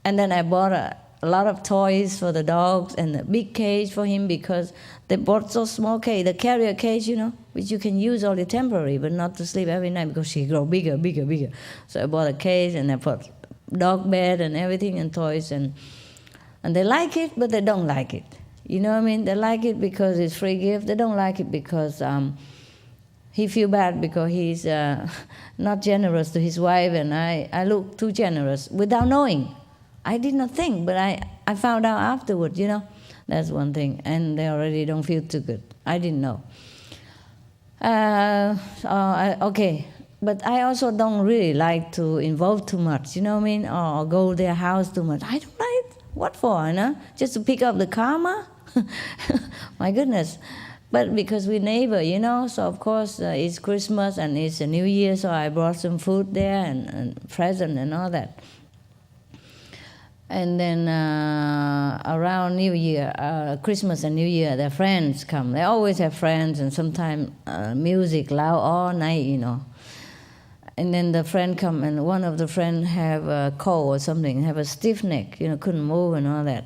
then I bought a lot of toys for the dogs and a big cage for him because they bought so small cage, the carrier cage, which you can use only temporary, but not to sleep every night because she grow bigger. So I bought a cage and I put dog bed and everything and toys and they like it, but they don't like it. You know what I mean? They like it because it's free gift. They don't like it because he feel bad because he's not generous to his wife and I look too generous without knowing. I did not think, but I found out afterwards, That's one thing. And they already don't feel too good. I didn't know. Okay. But I also don't really like to involve too much, you know what I mean? Or go to their house too much. I don't like it. What for, Just to pick up the karma? My goodness. But because we're neighbor, so of course it's Christmas and it's a New Year, so I brought some food there and present and all that. And then around New Year, Christmas and New Year, their friends come. They always have friends, and sometimes music loud all night, And then the friend come, and one of the friends have a cold or something, have a stiff neck, couldn't move and all that.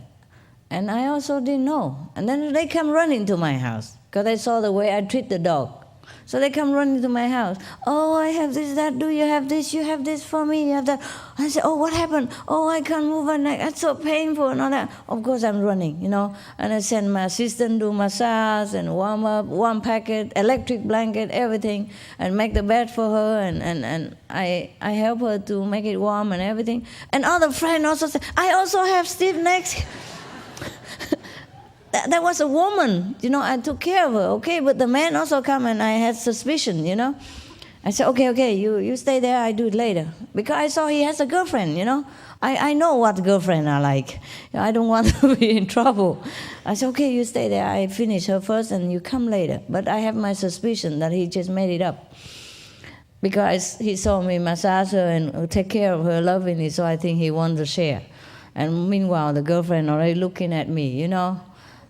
And I also didn't know. And then they come running to my house because they saw the way I treat the dog. So they come running to my house. Oh, I have this, that. Do you have this? You have this for me. You have that. I said, oh, what happened? Oh, I can't move my neck. That's so painful and all that. Of course, I'm running, And I send my assistant do massage and warm up, warm packet, electric blanket, everything, and make the bed for her. And I help her to make it warm and everything. And other friend also said, I also have stiff necks. That was a woman, I took care of her, okay? But the man also come and I had suspicion, I said, okay, you stay there, I do it later. Because I saw he has a girlfriend, I know what girlfriend are like. I don't want to be in trouble. I said, okay, you stay there, I finish her first and you come later. But I have my suspicion that he just made it up. Because he saw me massage her and take care of her lovingly, so I think he wanted to share. And meanwhile, the girlfriend already looking at me,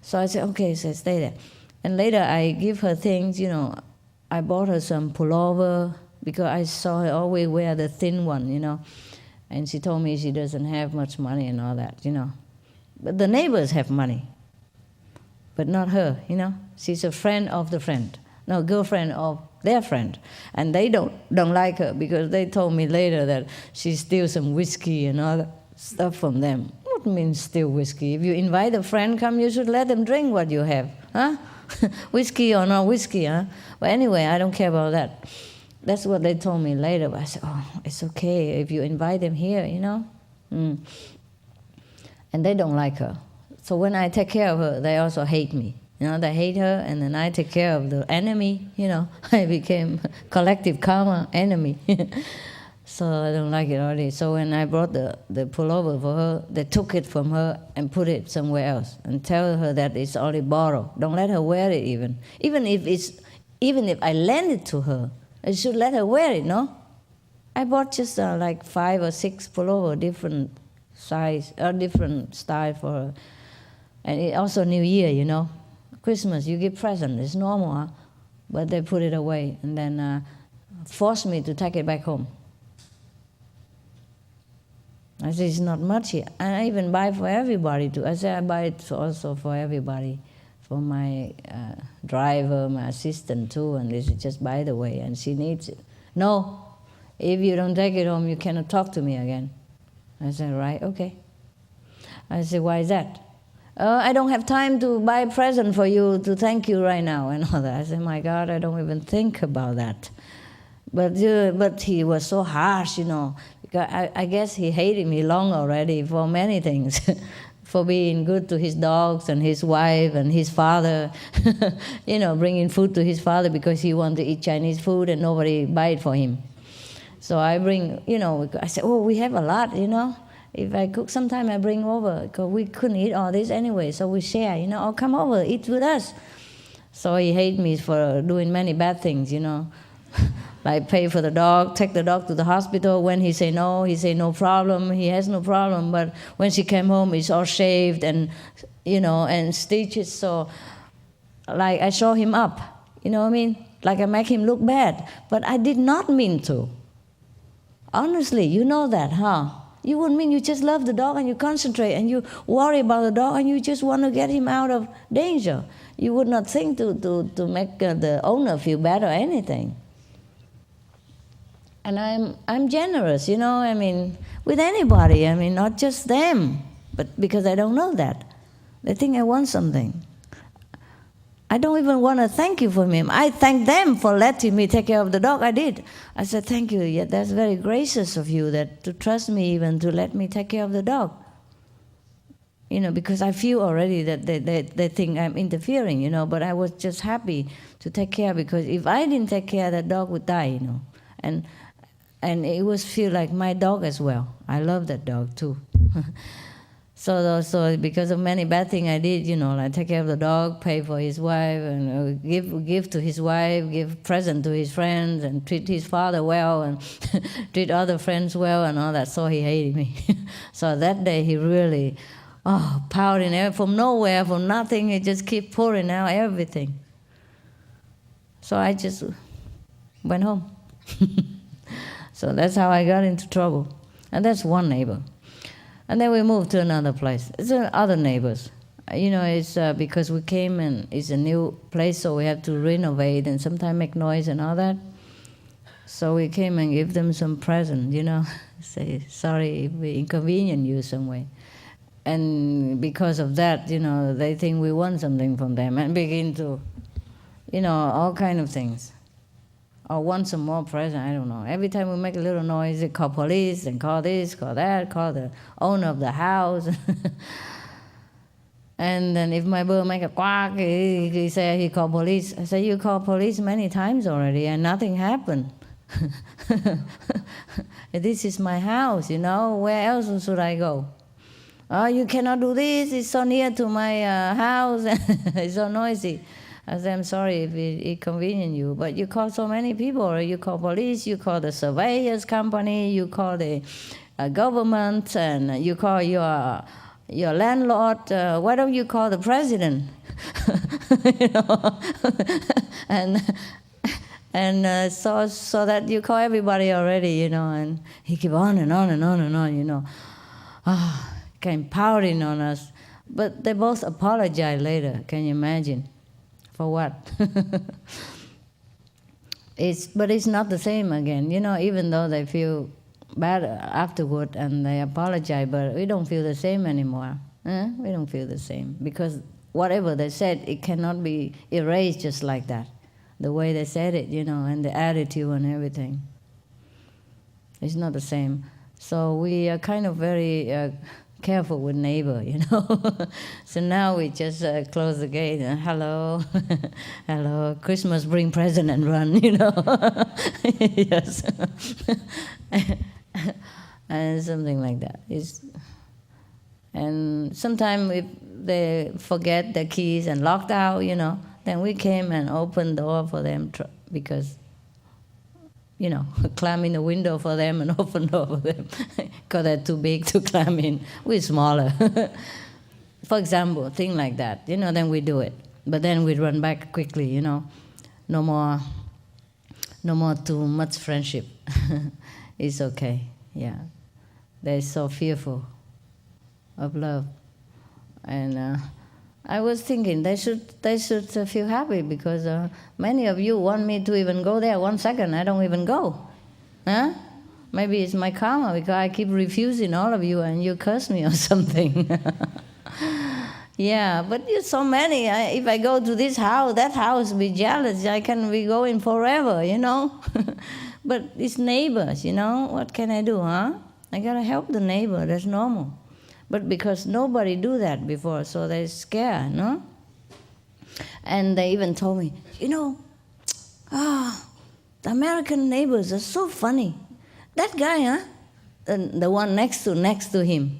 So I said, okay, so stay there. And later I give her things, I bought her some pullover because I saw her always wear the thin one, you know. And she told me she doesn't have much money and all that, you know. But the neighbors have money, but not her, you know. She's a friend of the friend, no, girlfriend of their friend. And they don't like her because they told me later that she steals some whiskey and all that stuff from them. What means steal whiskey? If you invite a friend come, you should let them drink what you have, huh? Whiskey or not whiskey, huh? But anyway, I don't care about that. That's what they told me later. But I said, oh, it's okay if you invite them here, you know. And they don't like her. So when I take care of her, they also hate me. You know, they hate her, and then I take care of the enemy, you know. I became collective karma enemy. So I don't like it already. So when I brought the pullover for her, they took it from her and put it somewhere else and tell her that it's only borrowed. Don't let her wear it even. Even if I lend it to her, I should let her wear it, no? I bought just like 5 or 6 pullover, different size, or different style for her. And it also New Year, you know. Christmas, you give present, it's normal, huh? But they put it away and then forced me to take it back home. I said, it's not much here. And I even buy for everybody too. I said, I buy it also for everybody, for my driver, my assistant too, and this is just by the way, and she needs it. No, if you don't take it home, you cannot talk to me again. I said, right, okay. I said, why is that? I don't have time to buy a present for you to thank you right now and all that. I said, my God, I don't even think about that. But he was so harsh, you know. Because I guess he hated me long already for many things. For being good to his dogs and his wife and his father. You know, bringing food to his father because he wanted to eat Chinese food and nobody buy it for him. So I bring, you know, I said, oh, we have a lot, you know. If I cook, sometime I bring over, because we couldn't eat all this anyway, so we share, you know, oh, come over, eat with us. So he hated me for doing many bad things, you know. Like pay for the dog, take the dog to the hospital. When he say no problem, he has no problem. But when she came home, it's all shaved and, you know, and stitches. So, like, I show him up, you know what I mean? Like I make him look bad. But I did not mean to. Honestly, you know that, huh? You wouldn't mean, you just love the dog and you concentrate and you worry about the dog and you just want to get him out of danger. You would not think to make the owner feel bad or anything. And I'm generous, you know, I mean, with anybody, I mean, not just them, but because I don't know that. They think I want something. I don't even want to thank you for him. I thank them for letting me take care of the dog. I did. I said, thank you. Yeah, that's very gracious of you that to trust me even to let me take care of the dog. You know, because I feel already that they think I'm interfering, you know, but I was just happy to take care because if I didn't take care, that dog would die, you know. And it was feel like my dog as well. I love that dog too. So because of many bad things I did, you know, like take care of the dog, pay for his wife, and give to his wife, give present to his friends, and treat his father well, and treat other friends well, and all that. So he hated me. So that day he really, pouting from nowhere, from nothing. He just keep pouring out everything. So I just went home. So that's how I got into trouble. And that's one neighbor. And then we moved to another place. It's other neighbors. You know, it's because we came and it's a new place, so we have to renovate and sometimes make noise and all that. So we came and give them some present, you know, say, sorry if we inconvenience you some way. And because of that, you know, they think we want something from them and begin to, you know, all kind of things. Or want some more present, I don't know. Every time we make a little noise, they call police and call this, call that, call the owner of the house. And then if my bird make a quack, he say he call police. I say, you call police many times already and nothing happened. This is my house, you know, where else should I go? Oh, you cannot do this, it's so near to my house, it's so noisy. I said, I'm sorry if it inconvenience you, but you call so many people, or you call police, you call the surveyors company, you call the government, and you call your landlord. Why don't you call the president? You know, And so that you call everybody already, you know, and he keep on and on and on and on, you know. Came pouting on us. But they both apologize later, can you imagine? For what? But it's not the same again, you know, even though they feel bad afterward and they apologize, but we don't feel the same anymore. We don't feel the same, because whatever they said, it cannot be erased just like that. The way they said it, you know, and the attitude and everything. It's not the same. So we are kind of very careful with neighbor, you know. So now we just close the gate and hello, hello, Christmas, bring present and run, you know. Yes. And something like that. And sometimes if they forget their keys and locked out, you know, then we came and opened the door for them because, you know, climb in the window for them and open the door for them because they're too big to climb in. We're smaller. For example, thing like that, you know, then we do it. But then we run back quickly, you know. No more too much friendship. It's okay, yeah. They're so fearful of love. And I was thinking they should feel happy because many of you want me to even go there 1 second. I don't even go. Huh? Maybe it's my karma because I keep refusing all of you and you curse me or something. Yeah, but you're so many. If I go to this house, that house, be jealous. I can be going forever, you know. But it's neighbors, you know. What can I do, huh? I gotta help the neighbor. That's normal. But because nobody do that before, so they're scared, no? And they even told me, you know, the American neighbors are so funny. That guy, huh? The one next to him,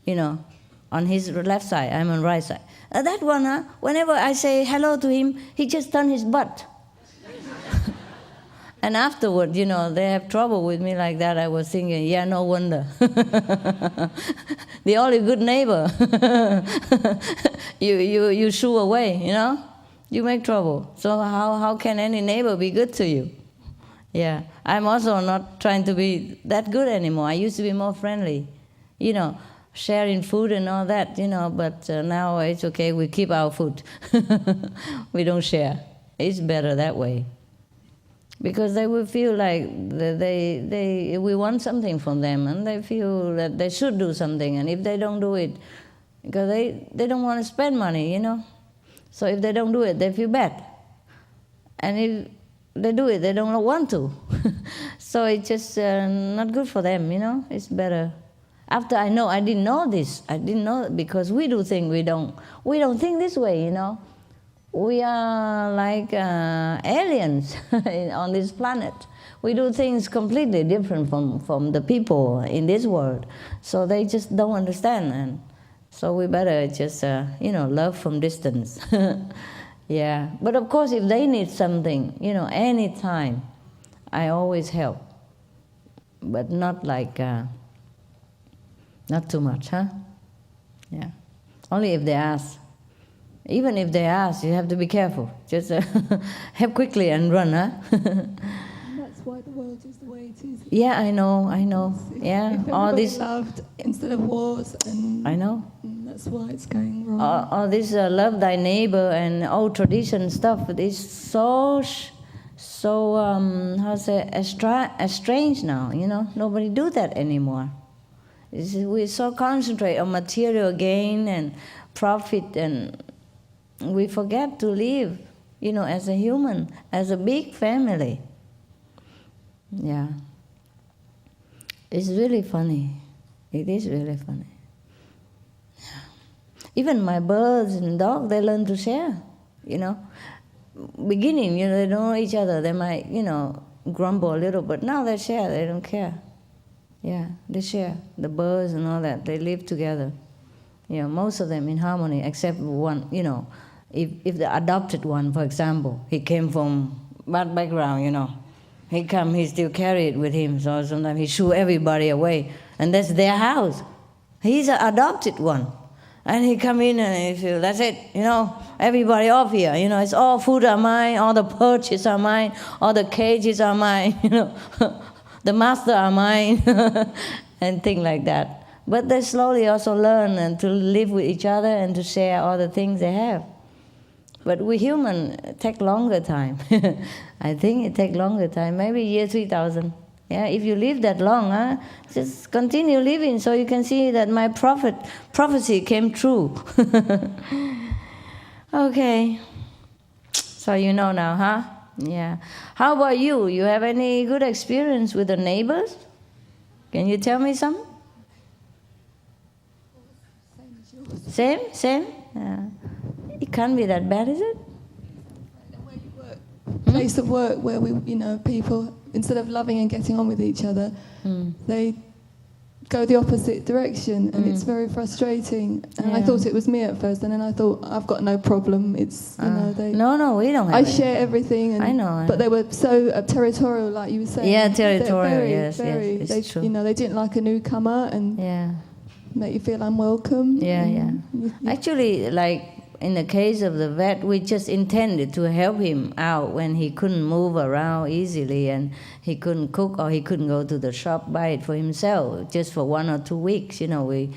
you know, on his left side, I'm on right side. That one, huh? Whenever I say hello to him, he just turns his butt. And afterward, you know, they have trouble with me like that. I was thinking, yeah, no wonder. The only good neighbor. you shoo away, you know? You make trouble. So how can any neighbor be good to you? Yeah, I'm also not trying to be that good anymore. I used to be more friendly, you know, sharing food and all that, you know, but now it's okay, we keep our food. We don't share. It's better that way. Because they will feel like we want something from them, and they feel that they should do something, and if they don't do it, because they don't want to spend money, you know. So if they don't do it, they feel bad. And if they do it, they don't want to. So it's just not good for them, you know. It's better. After I didn't know this. I didn't know, because we do things we don't think this way, you know. We are like aliens on this planet. We do things completely different from the people in this world. So they just don't understand. And so we better just, you know, love from distance. Yeah. But of course, if they need something, you know, anytime, I always help. But not like, not too much, huh? Yeah. Only if they ask. Even if they ask, you have to be careful. Just help quickly and run, huh? That's why the world is the way it is. Yeah, I know. Yeah, if all this loved instead of wars, and I know. That's why it's going wrong. All this love thy neighbor and old tradition stuff is so estranged now. You know, nobody do that anymore. We're so concentrated on material gain and profit, and we forget to live, you know, as a human, as a big family. Yeah. It's really funny. It is really funny. Yeah. Even my birds and dogs, they learn to share, you know. Beginning, you know, they don't know each other. They might, you know, grumble a little, but now they share. They don't care. Yeah, they share. The birds and all that, they live together. You know, most of them in harmony, except one, you know, if the adopted one, for example, he came from bad background, you know, he still carry it with him, so sometimes he shoo everybody away, and that's their house. He's an adopted one. And he come in and he feel, that's it, everybody off here, it's all food are mine, all the perches are mine, all the cages are mine, the master are mine, and things like that. But they slowly also learn and to live with each other and to share all the things they have. But we human take longer time. I think it take longer time, maybe year 3000. Yeah, if you live that long, just continue living so you can see that my prophecy came true. Okay. So you know now, huh? Yeah. How about you? You have any good experience with the neighbors? Can you tell me some? Same? Yeah. It can't be that bad, is it? Where you work, place of work where people, instead of loving and getting on with each other, they go the opposite direction, and it's very frustrating. And I thought it was me at first, and then I thought, I've got no problem. It's they. No, we don't have. I share everything. And, I know. But they were so territorial, like you were saying. Yeah, territorial. Very, yes, it's true. They didn't like a newcomer and make you feel unwelcome. Yeah. Actually, like in the case of the vet, we just intended to help him out when he couldn't move around easily and he couldn't cook or he couldn't go to the shop, buy it for himself, just for 1 or 2 weeks. We,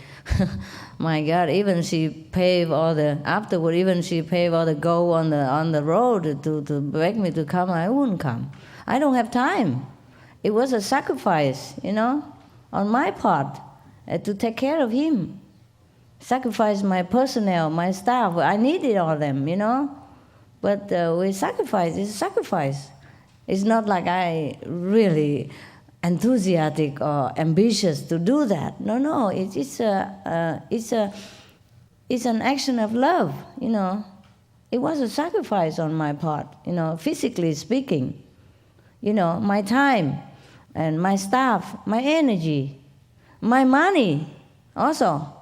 my God, even she paved all the, afterward, even she paved all the go on the road to beg me to come. I wouldn't come. I don't have time. It was a sacrifice, on my part to take care of him. Sacrifice my personnel, my staff. I needed all of them, But we sacrifice. It's a sacrifice. It's not like I really enthusiastic or ambitious to do that. No. It's an action of love. It was a sacrifice on my part. Physically speaking. My time and my staff, my energy, my money, also.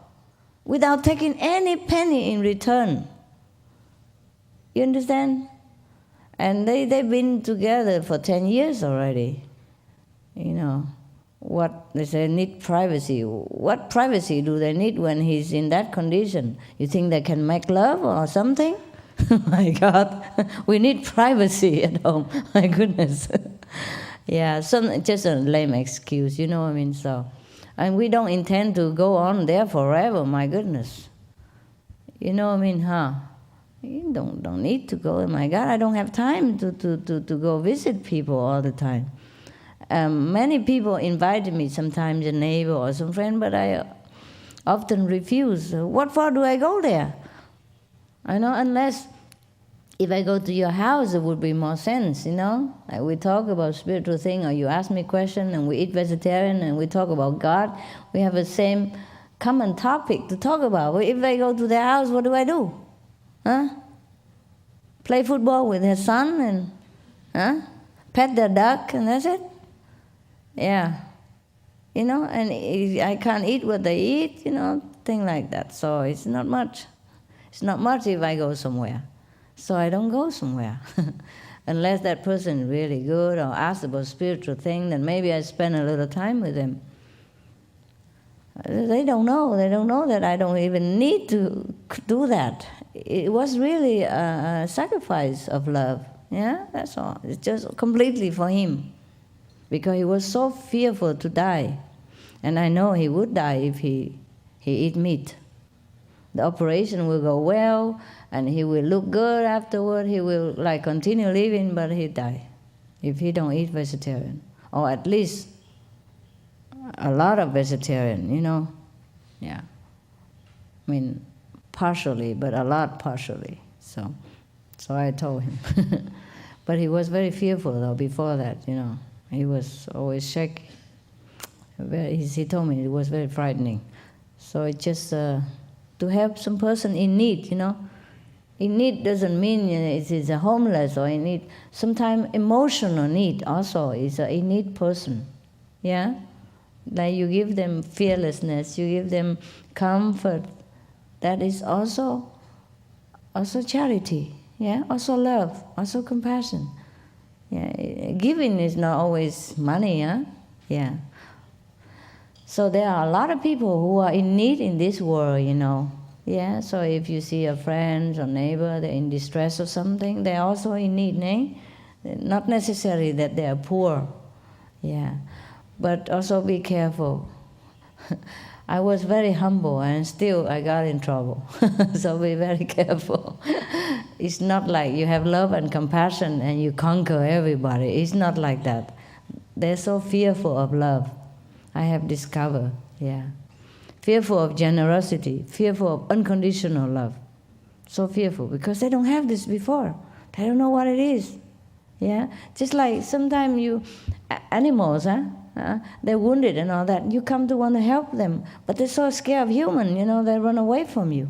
Without taking any penny in return. You understand? And they've been together for 10 years already. What they say, need privacy. What privacy do they need when he's in that condition? You think they can make love or something? My God, we need privacy at home. My goodness. Yeah, just a lame excuse, so... And we don't intend to go on there forever, my goodness. You don't need to go. My God, I don't have time to go visit people all the time. Many people invited me, sometimes a neighbor or some friend, but I often refuse. What for do I go there? Unless if I go to your house, it would be more sense, Like we talk about spiritual thing, or you ask me a question, and we eat vegetarian, and we talk about God. We have the same common topic to talk about. If I go to their house, what do I do? Play football with their son, and pet their duck, and that's it? Yeah. And I can't eat what they eat, thing like that. So it's not much. It's not much if I go somewhere. So I don't go somewhere. Unless that person is really good or asks about spiritual thing, then maybe I spend a little time with them. They don't know. They don't know that I don't even need to do that. It was really a sacrifice of love. Yeah, that's all. It's just completely for him. Because he was so fearful to die. And I know he would die if he eat meat. The operation will go well, and he will look good afterward. He will continue living, but he die if he don't eat vegetarian, or at least a lot of vegetarian. Yeah. Partially, but a lot partially. So I told him, but he was very fearful though. Before that, he was always shaky. He told me it was very frightening. So it just. To help some person in need, In need doesn't mean it is a homeless or in need. Sometimes emotional need also is a in need person, yeah? Like you give them fearlessness, you give them comfort. That is also charity, yeah? Also love, also compassion. Yeah, giving is not always money, huh? Yeah. So there are a lot of people who are in need in this world, Yeah, so if you see a friend or neighbor, they're in distress or something, they're also in need, eh? Not necessarily that they are poor, yeah. But also be careful. I was very humble and still I got in trouble. So be very careful. It's not like you have love and compassion and you conquer everybody. It's not like that. They're so fearful of love, I have discovered, yeah. Fearful of generosity, fearful of unconditional love. So fearful because they don't have this before. They don't know what it is. Yeah, just like sometimes animals, they're wounded and all that. You come to want to help them, but they're so scared of human, they run away from you.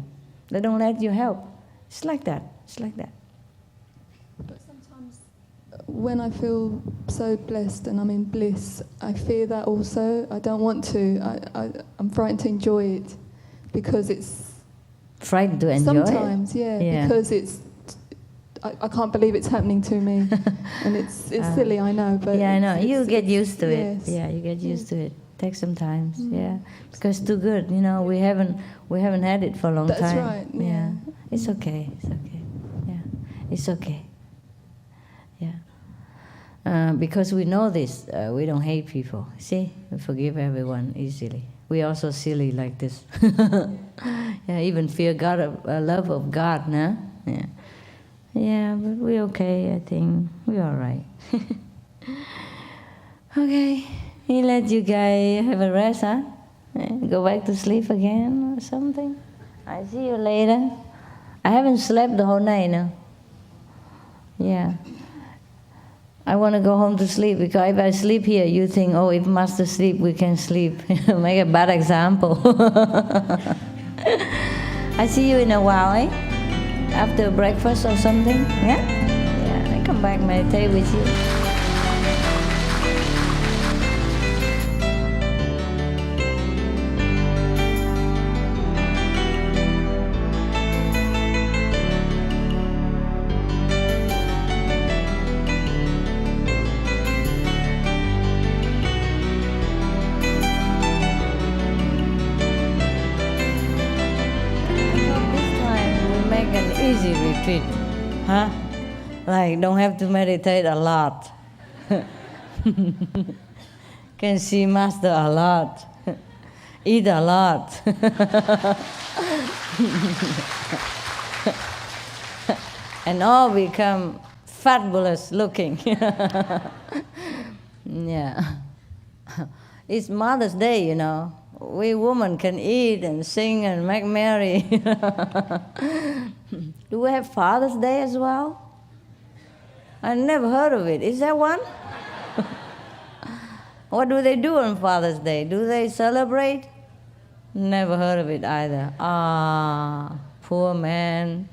They don't let you help. It's like that. It's like that. But sometimes when I feel so blessed and I'm in bliss, I fear that also. I don't want to. I'm frightened to enjoy it because it's... Frightened to enjoy sometimes, it? Yeah, because it's... I can't believe it's happening to me. And it's silly, I know, but... Yeah, I know. You get used to it. Yes. Yeah, you get used to it. Takes some time, yeah. Because it's too good, we haven't had it for a long time. That's right, yeah. It's okay, yeah. It's okay, yeah. Because we know this, we don't hate people. See, we forgive everyone easily. We also silly like this. Yeah, even fear God, love of God, no? Yeah. Yeah, but we're okay, I think. We're all right. Okay, he let you guys have a rest, huh? Go back to sleep again or something. I see you later. I haven't slept the whole night now. Yeah. I want to go home to sleep because if I sleep here, you think, oh, if Master sleep, we can sleep. Make a bad example. I see you in a while, eh? After breakfast or something, yeah? Yeah, I come back, meditate with you. Retreat, huh? Like, don't have to meditate a lot. Can see Master a lot. Eat a lot. And all become fabulous looking. Yeah. It's Mother's Day, We women can eat and sing and make merry. Do we have Father's Day as well? I never heard of it. Is there one? What do they do on Father's Day? Do they celebrate? Never heard of it either. Ah, poor man.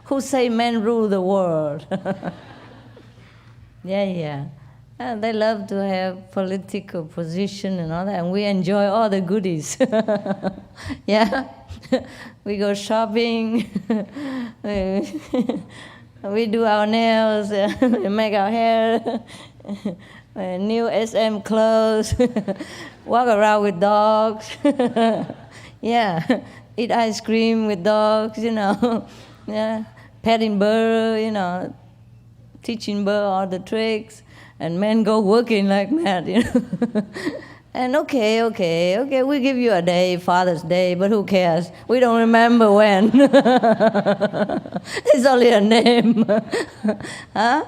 Who say men rule the world? Yeah. And they love to have political position and all that, and we enjoy all the goodies. Yeah, we go shopping, we do our nails, we make our hair, new SM clothes, walk around with dogs. Yeah, eat ice cream with dogs, Yeah, petting bird, teaching bird all the tricks. And men go working like mad, And okay, we give you a day, Father's Day, but who cares? We don't remember when. It's only a name. Huh?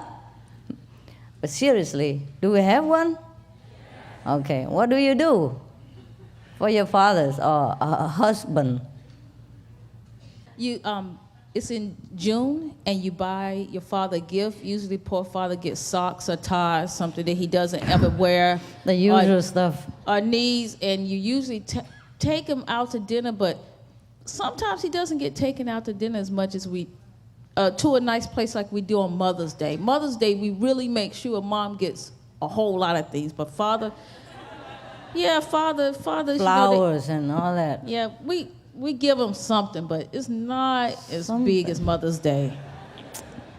But seriously, do we have one? Okay, what do you do for your fathers or a husband? It's in June, and you buy your father a gift. Usually poor father gets socks or ties, something that he doesn't ever wear. The usual stuff. Or needs, and you usually take him out to dinner, but sometimes he doesn't get taken out to dinner as much as we, to a nice place like we do on Mother's Day. Mother's Day, we really make sure Mom gets a whole lot of things, but Father, Flowers and all that. Yeah, we give them something, but it's not as big as Mother's Day.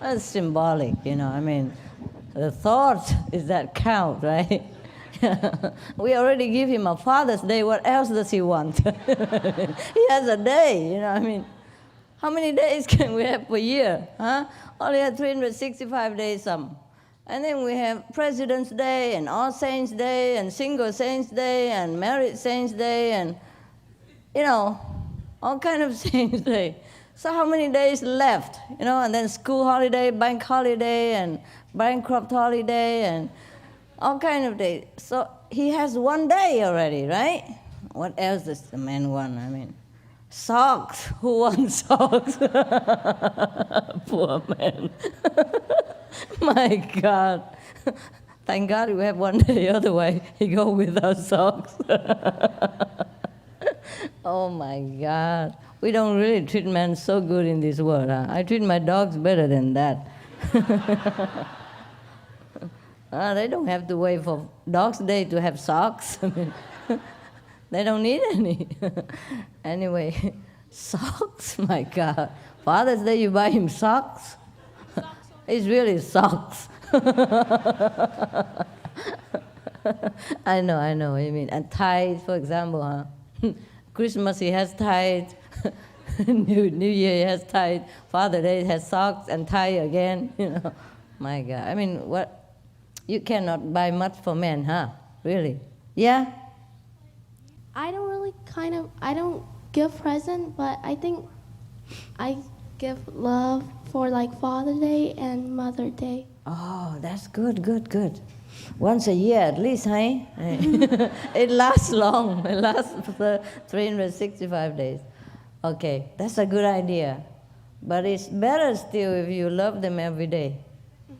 That's symbolic, the thought is that count, right? We already give him a Father's Day. What else does he want? He has a day, I mean. How many days can we have per year? Huh? Only have 365 days some. And then we have President's Day and All Saints' Day and Single Saints' Day and Married Saints' Day and, all kind of Saints' Day. So how many days left? And then school holiday, bank holiday, and bankrupt holiday, and all kind of days. So he has one day already, right? What else does the man want? I mean, socks. Who wants socks? Poor man. My God. Thank God we have one day, otherwise he go without socks. Oh my God. We don't really treat men so good in this world. Huh? I treat my dogs better than that. They don't have to wait for Dog's Day to have socks. I mean, they don't need any. Anyway, socks, my God. Father's Day, you buy him socks? It's really socks. I know, I mean. And ties, for example, huh? Christmas, he has ties. New Year, he has ties. Father's Day has socks and tie again, My God. I mean, what? You cannot buy much for men, huh? Really? Yeah? I don't really I don't give present, but I think I give love for like Father's Day and Mother's Day. Oh, that's good. Once a year at least, hey? It lasts long. It lasts for 365 days. Okay, that's a good idea. But it's better still if you love them every day.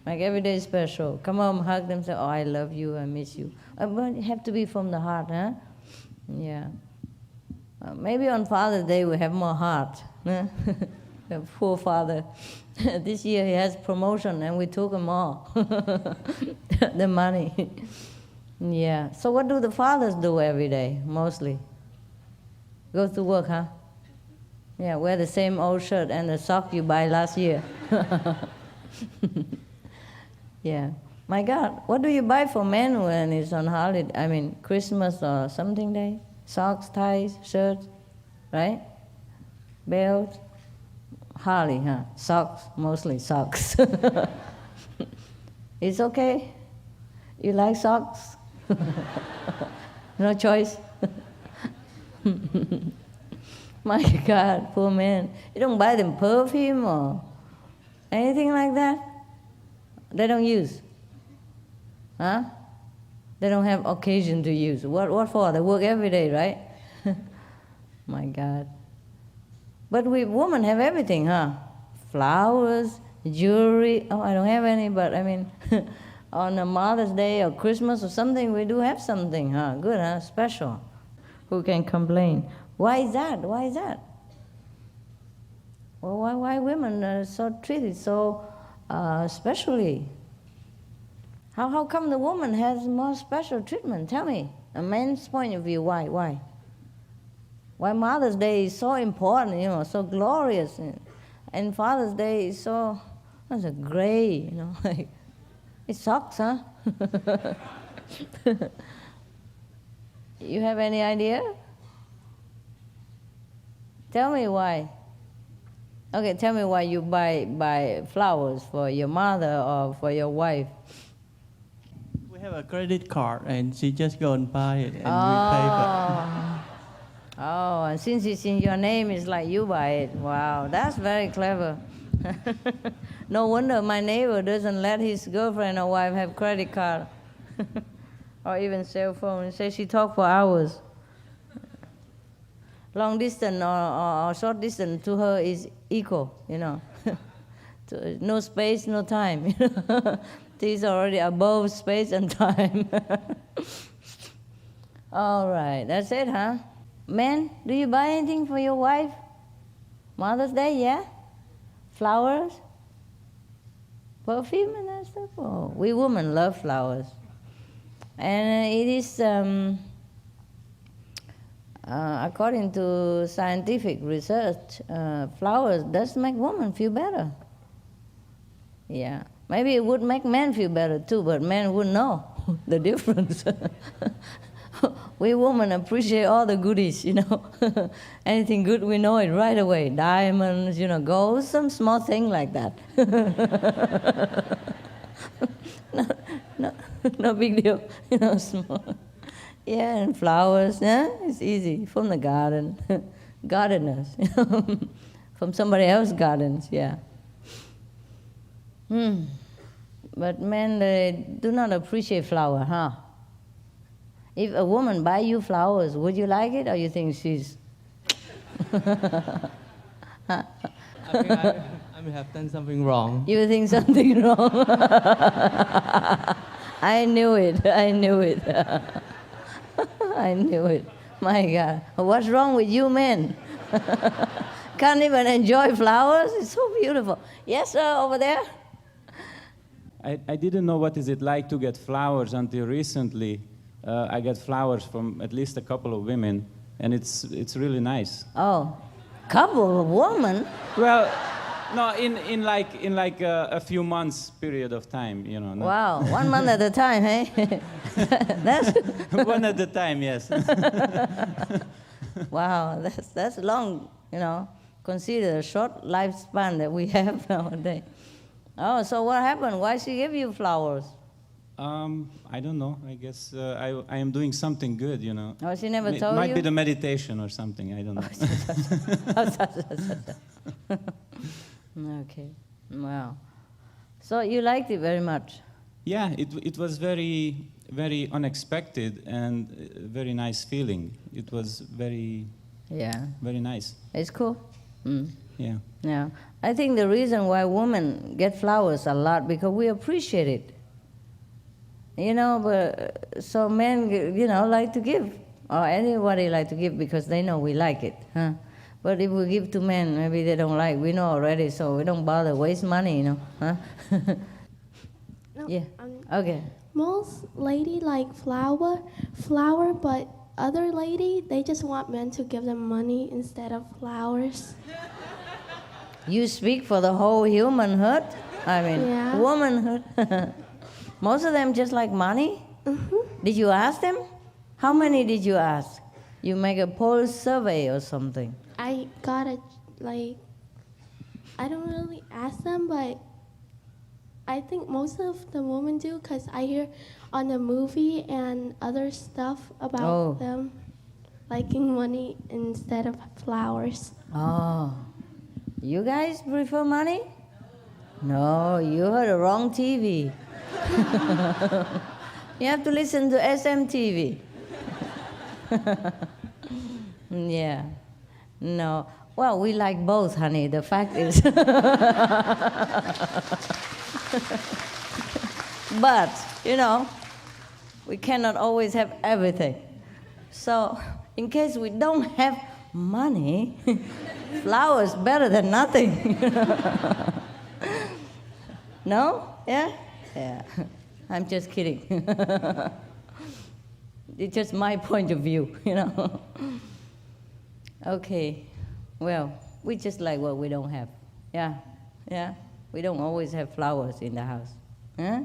Like every day is special. Come home, hug them, say, oh, I love you, I miss you. But it have to be from the heart, huh? Yeah. Maybe on Father's Day we have more heart. Huh? Poor father. This year he has promotion and we took him all. The money. Yeah. So what do the fathers do every day, mostly? Go to work, huh? Yeah, wear the same old shirt and the sock you buy last year. Yeah. My God, what do you buy for men when it's on holiday? I mean, Christmas or something day? Socks, ties, shirts, right? Belt? Hardly, huh? Socks, mostly socks. It's okay? You like socks? No choice? My God, poor man. You don't buy them perfume or anything like that? They don't use? Huh? They don't have occasion to use. What for? They work every day, right? My God. But we women have everything, huh? Flowers, jewelry. Oh, I don't have any, but I mean, on a Mother's Day or Christmas or something, we do have something, huh? Good, huh? Special. Who can complain? Why is that? Why is that? Well, why women are so treated so specially? How come the woman has more special treatment? Tell me, a man's point of view, why? Why Mother's Day is so important, so glorious, and Father's Day is so gray, like it sucks, huh? You have any idea? Tell me why. Okay, tell me why you buy flowers for your mother or for your wife. We have a credit card, and she just go and buy it, and we pay for it. Oh, and since it's in your name, it's like you buy it. Wow, that's very clever. No wonder my neighbor doesn't let his girlfriend or wife have credit card or even cell phone. He says she talk for hours. Long distance or short distance to her is equal, No space, no time. She's already above space and time. All right, that's it, huh? Men, do you buy anything for your wife? Mother's Day, yeah? Flowers? Perfume and that stuff? Oh, we women love flowers. And it is, according to scientific research, flowers does make women feel better. Yeah. Maybe it would make men feel better too, but men wouldn't know. the difference. We women appreciate all the goodies, Anything good, we know it right away. Diamonds, gold, some small thing like that. No big deal, small. Yeah, and flowers, it's easy, from the garden. Gardeners, from somebody else's gardens, yeah. But men, they do not appreciate flower, huh? If a woman buy you flowers, would you like it, or you think she's... I think I may have done something wrong. You think something wrong? I knew it. I knew it. My God. What's wrong with you men? Can't even enjoy flowers? It's so beautiful. Yes, sir, over there? I didn't know what is it like to get flowers until recently. I get flowers from at least a couple of women, and it's really nice. Oh, couple of women? Well, no, in like a few months period of time, not Wow, 1 month at a time, hey? That's one at a time, yes. Wow, that's long, Consider the short lifespan that we have nowadays. Oh, so what happened? Why she give you flowers? I don't know. I guess I am doing something good, Oh, she never told It might you? be the meditation or something. I don't know. Okay. Wow. So you liked it very much? Yeah, it was very, very unexpected and very nice feeling. It was very nice. It's cool. Yeah. Yeah. I think the reason why women get flowers a lot because we appreciate it. But so men, like to give, or anybody like to give because they know we like it, huh? But if we give to men, maybe they don't like. We know already, so we don't bother waste money, huh? No, Yeah. Okay. Most lady like flower, but other lady, they just want men to give them money instead of flowers. You speak for the whole humanhood. I mean, Yeah. womanhood. Most of them just like money. Mm-hmm. Did you ask them? How many did you ask? You make a poll survey or something. I gotta, I don't really ask them, but I think most of the women do because I hear on the movie and other stuff about them liking money instead of flowers. Oh, you guys prefer money? No, you heard the wrong TV. You have to listen to SMTV. Yeah. No. Well, we like both, honey. The fact is. But, we cannot always have everything. So, in case we don't have money, flowers better than nothing. No? Yeah? Yeah. I'm just kidding. It's just my point of view, Okay. Well, we just like what we don't have. Yeah. Yeah. We don't always have flowers in the house. Huh?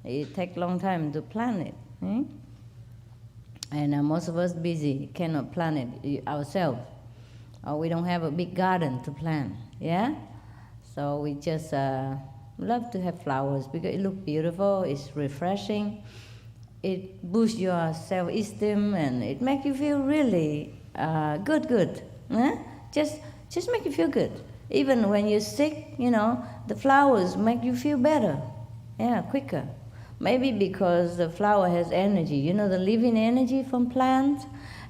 It takes a long time to plant it. And most of us busy, cannot plant it ourselves. Or we don't have a big garden to plant. Yeah? So we just love to have flowers because it looks beautiful, it's refreshing, it boosts your self-esteem, and it makes you feel really good. Just make you feel good. Even when you're sick, the flowers make you feel better. Yeah, quicker. Maybe because the flower has energy, the living energy from plants,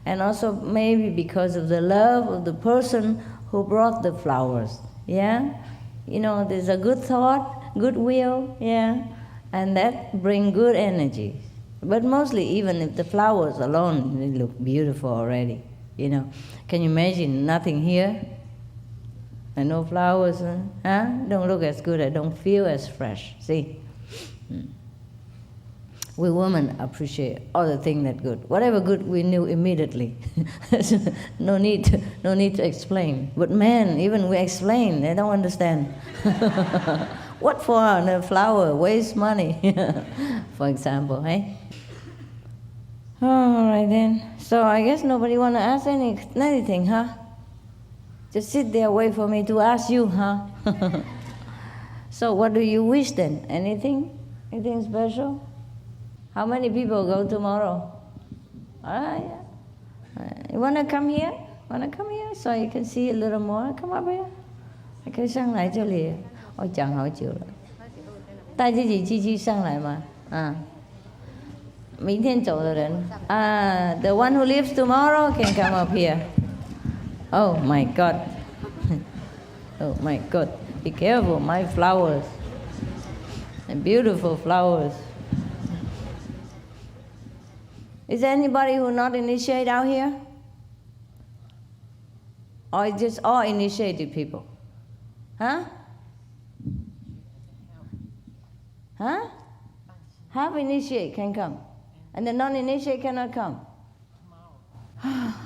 and also maybe because of the love of the person who brought the flowers. Yeah? There's a good thought, goodwill, yeah, and that brings good energy. But mostly, even if the flowers alone, they look beautiful already, Can you imagine nothing here? And no flowers, huh? Don't look as good, I don't feel as fresh, see? We women appreciate all the things that good. Whatever good, we knew immediately. No need to explain. But men, even we explain, they don't understand. What for the flower? Waste money, for example, hey? All right then. So I guess nobody want to ask anything, huh? Just sit there, wait for me to ask you, huh? So what do you wish then? Anything? Anything special? How many people go tomorrow? You want to come here? Want to come here so you can see a little more? Come up here. Cái sang来这里，我讲好久了。带自己继续上来嘛，明天走的人，the one who leaves tomorrow can come up here. Oh my God. Oh my God. Be careful, my flowers. And beautiful flowers. Is there anybody who not initiated out here? Or is just all initiated people? Huh? Huh? Half initiate can come. And the non-initiate cannot come.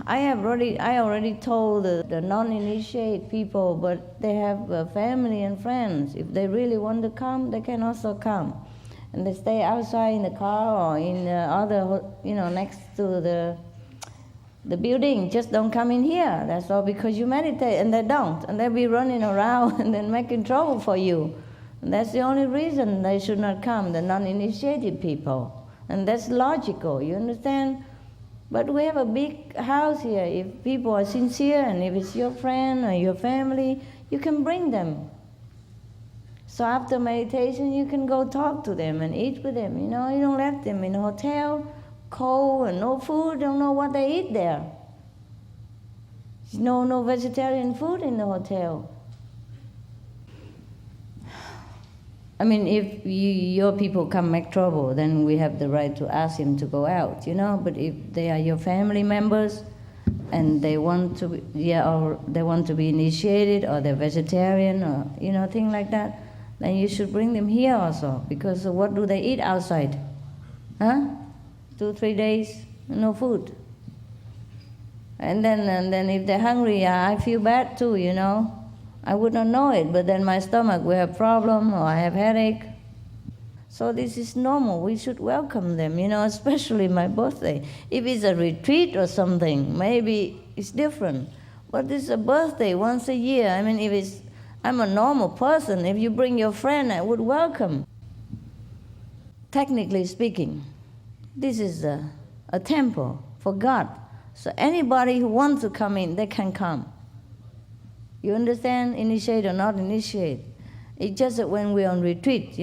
I already told the non-initiate people, but they have family and friends. If they really want to come, they can also come. And they stay outside in the car or in the other, next to the building. Just don't come in here. That's all, because you meditate and they don't. And they'll be running around and then making trouble for you. And that's the only reason they should not come, the non-initiated people. And that's logical, you understand? But we have a big house here. If people are sincere and if it's your friend or your family, you can bring them. So after meditation, you can go talk to them and eat with them. You don't let them in a hotel, cold and no food, don't know what they eat there. There's no vegetarian food in the hotel. I mean, if your people come make trouble, then we have the right to ask him to go out, But if they are your family members and they want to be initiated, or they're vegetarian, or things like that, then you should bring them here also. Because what do they eat outside? Huh? 2-3 days, no food. And then if they're hungry, I feel bad too, I would not know it, but then my stomach will have problem, or I have headache. So this is normal. We should welcome them, especially my birthday. If it's a retreat or something, maybe it's different. But this is a birthday once a year. I mean, I'm a normal person. If you bring your friend, I would welcome. Technically speaking, this is a temple for God. So anybody who wants to come in, they can come. You understand? Initiate or not initiate. It's just that when we're on retreat,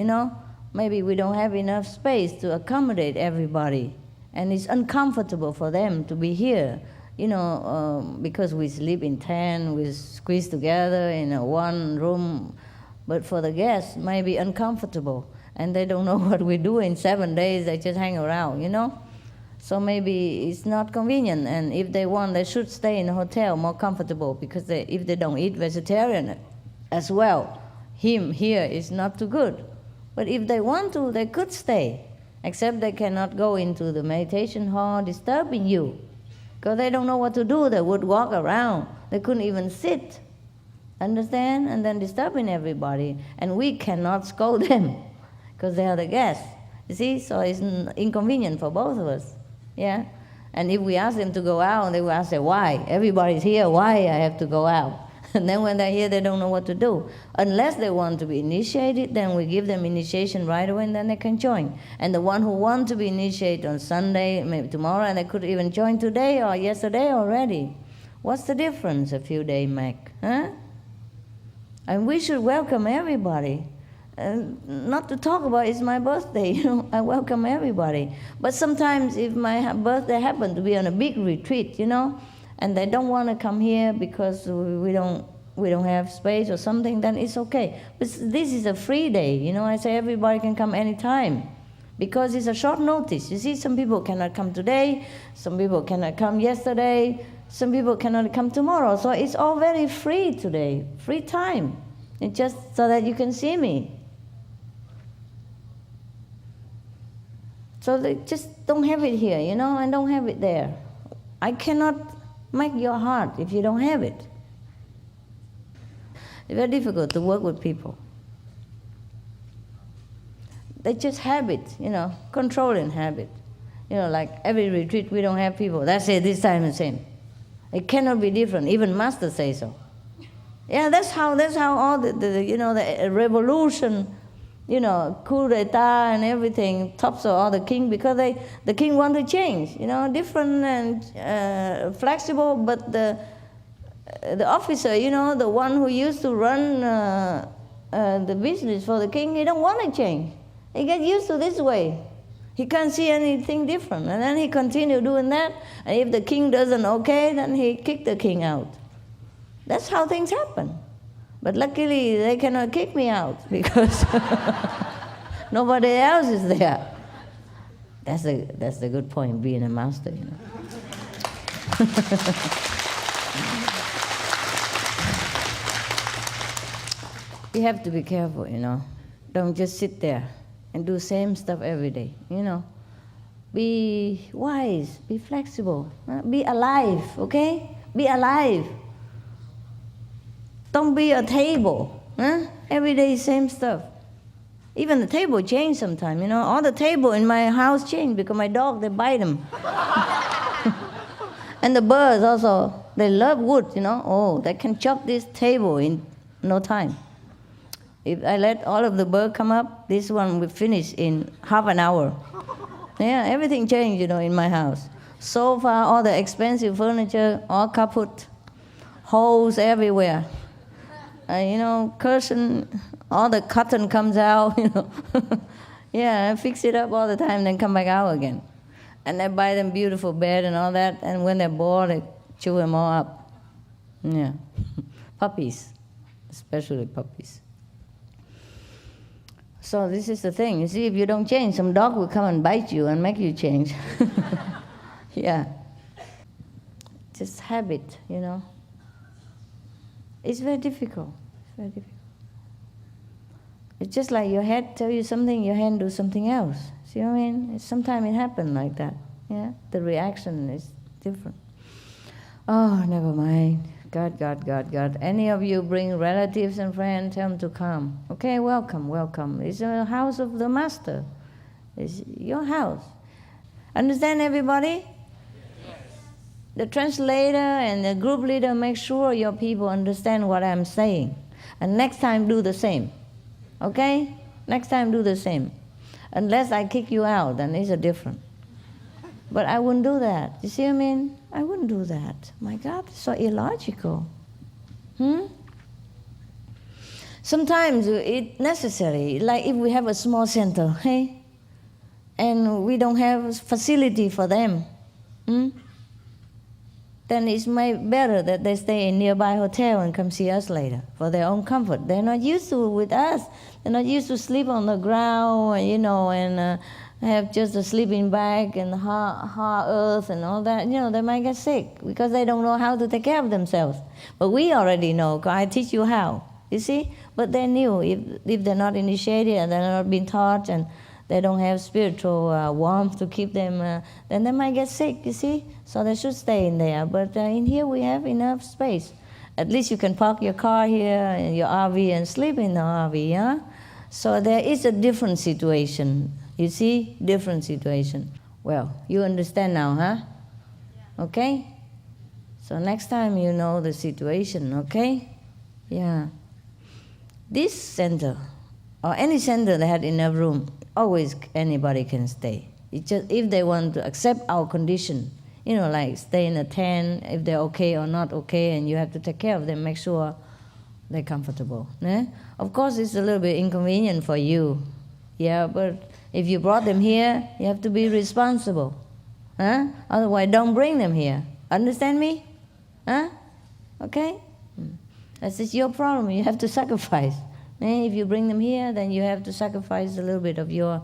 maybe we don't have enough space to accommodate everybody. And it's uncomfortable for them to be here, because we sleep in tent, we squeeze together in one room. But for the guests, it might be uncomfortable. And they don't know what we do in 7 days, they just hang around, So maybe it's not convenient, and if they want, they should stay in a hotel, more comfortable, because if they don't eat vegetarian as well, here is not too good. But if they want to, they could stay, except they cannot go into the meditation hall disturbing you, because they don't know what to do. They would walk around. They couldn't even sit, understand? And then disturbing everybody, and we cannot scold them, because they are the guests. You see, so it's inconvenient for both of us. Yeah, and if we ask them to go out, they will ask, why? Everybody's here, why I have to go out? And then when they're here, they don't know what to do. Unless they want to be initiated, then we give them initiation right away, and then they can join. And the one who wants to be initiated on Sunday, maybe tomorrow, and they could even join today or yesterday already. What's the difference, a few days back? Huh? And we should welcome everybody. Not to talk about it's my birthday, I welcome everybody. But sometimes if my birthday happened to be on a big retreat, and they don't want to come here because we don't have space or something, then it's okay. But this is a free day, I say everybody can come anytime, because it's a short notice. You see, some people cannot come today, some people cannot come yesterday, some people cannot come tomorrow. So it's all very free today, free time. It's just so that you can see me. So they just don't have it here, and don't have it there. I cannot make your heart if you don't have it. It's very difficult to work with people. They just habit, controlling habit. Like every retreat we don't have people. That's it, this time the same. It cannot be different. Even Master says so. Yeah, that's how all the revolution, coup d'etat and everything topsel all the king, because the king want to change, different and flexible, but the officer, the one who used to run the business for the king, he don't want to change. He get used to this way. He can't see anything different, and then he continue doing that. And if the king doesn't okay, then he kick the king out. That's how things happen. But luckily, they cannot kick me out because nobody else is there. That's the good point, being a master, You have to be careful, Don't just sit there and do same stuff every day, Be wise, be flexible, be alive, okay? Be alive. Don't be a table, Every day same stuff. Even the table change sometimes, All the table in my house change because my dog, they bite them. And the birds also, they love wood, Oh, they can chop this table in no time. If I let all of the birds come up, this one will finish in half an hour. Yeah, everything changed, in my house. Sofa, all the expensive furniture, all kaput, holes everywhere. Curtain, all the cotton comes out, Yeah, I fix it up all the time, then come back out again. And I buy them beautiful bed and all that, and when they're bored, I chew them all up. Yeah, puppies, especially puppies. So this is the thing. You see, if you don't change, some dog will come and bite you and make you change. Yeah. Just habit, It's very difficult. It's very difficult. It's just like your head tell you something, your hand do something else. See what I mean? Sometimes it happens like that. Yeah. The reaction is different. Oh, never mind. God. Any of you bring relatives and friends, tell them to come. Okay, welcome. It's a house of the master. It's your house. Understand, everybody? Yes. The translator and the group leader make sure your people understand what I'm saying. And next time do the same. Okay? Next time do the same. Unless I kick you out, then it's a different. But I wouldn't do that. You see what I mean? I wouldn't do that. My God, it's so illogical. Sometimes it's necessary. Like if we have a small center, hey, and we don't have facility for them, then it's better that they stay in nearby hotel and come see us later for their own comfort. They're not used to it with us. They're not used to sleep on the ground, and have just a sleeping bag and hard earth and all that. They might get sick because they don't know how to take care of themselves. But we already know, because I teach you how, you see? But they're new. If they're not initiated and they're not being taught and they don't have spiritual warmth to keep them, then they might get sick, you see? So they should stay in there. But in here we have enough space. At least you can park your car here in your RV and sleep in the RV, yeah? So there is a different situation. You see? Different situation. Well, you understand now, huh? Yeah. Okay? So next time you know the situation, okay? Yeah. This center, or any center that had enough room, always anybody can stay. It's just if they want to accept our condition, like stay in a tent, if they're okay or not okay, and you have to take care of them, make sure they're comfortable. Eh? Of course, it's a little bit inconvenient for you. Yeah, but if you brought them here, you have to be responsible. Huh? Otherwise, don't bring them here. Understand me? Huh? Okay? That's just your problem. You have to sacrifice. If you bring them here, then you have to sacrifice a little bit of your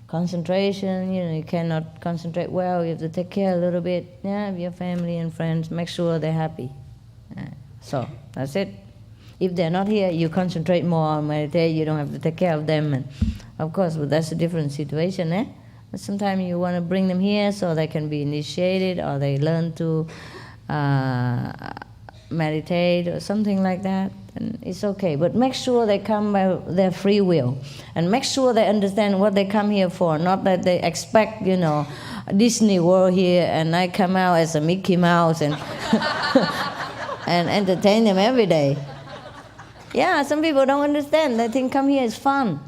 concentration. You cannot concentrate well. You have to take care a little bit of your family and friends. Make sure they're happy. So, that's it. If they're not here, you concentrate more on meditation. You don't have to take care of them. And of course, but that's a different situation, eh? But sometimes you want to bring them here so they can be initiated, or they learn to meditate or something like that, then it's okay. But make sure they come by their free will, and make sure they understand what they come here for. Not that they expect, Disney World here, and I come out as a Mickey Mouse and and entertain them every day. Yeah, some people don't understand. They think come here is fun.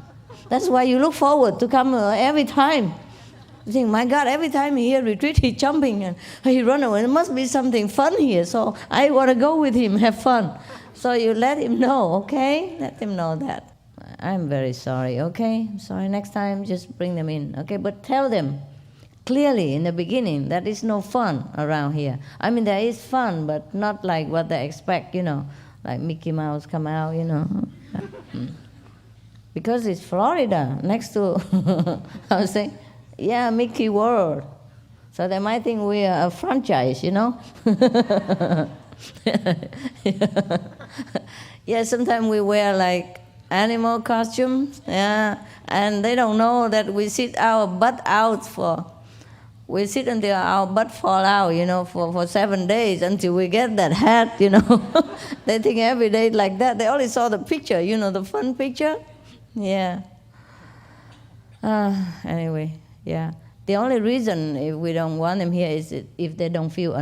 That's why you look forward to come every time. You think, my God, every time he here retreat, he's jumping and he run away. There must be something fun here, so I want to go with him, have fun. So you let him know, okay? Let him know that. I'm very sorry, okay? Sorry, next time just bring them in, okay? But tell them clearly in the beginning that it's no fun around here. I mean, there is fun, but not like what they expect, like Mickey Mouse come out, Because it's Florida, next to, I was saying, yeah, Mickey World. So they might think we are a franchise, Yeah, sometimes we wear like animal costumes, yeah, and they don't know that we sit our butt out we sit until our butt fall out, for 7 days until we get that hat, They think every day like that. They only saw the picture, the fun picture. Yeah. Anyway, yeah. The only reason if we don't want them here is if they don't feel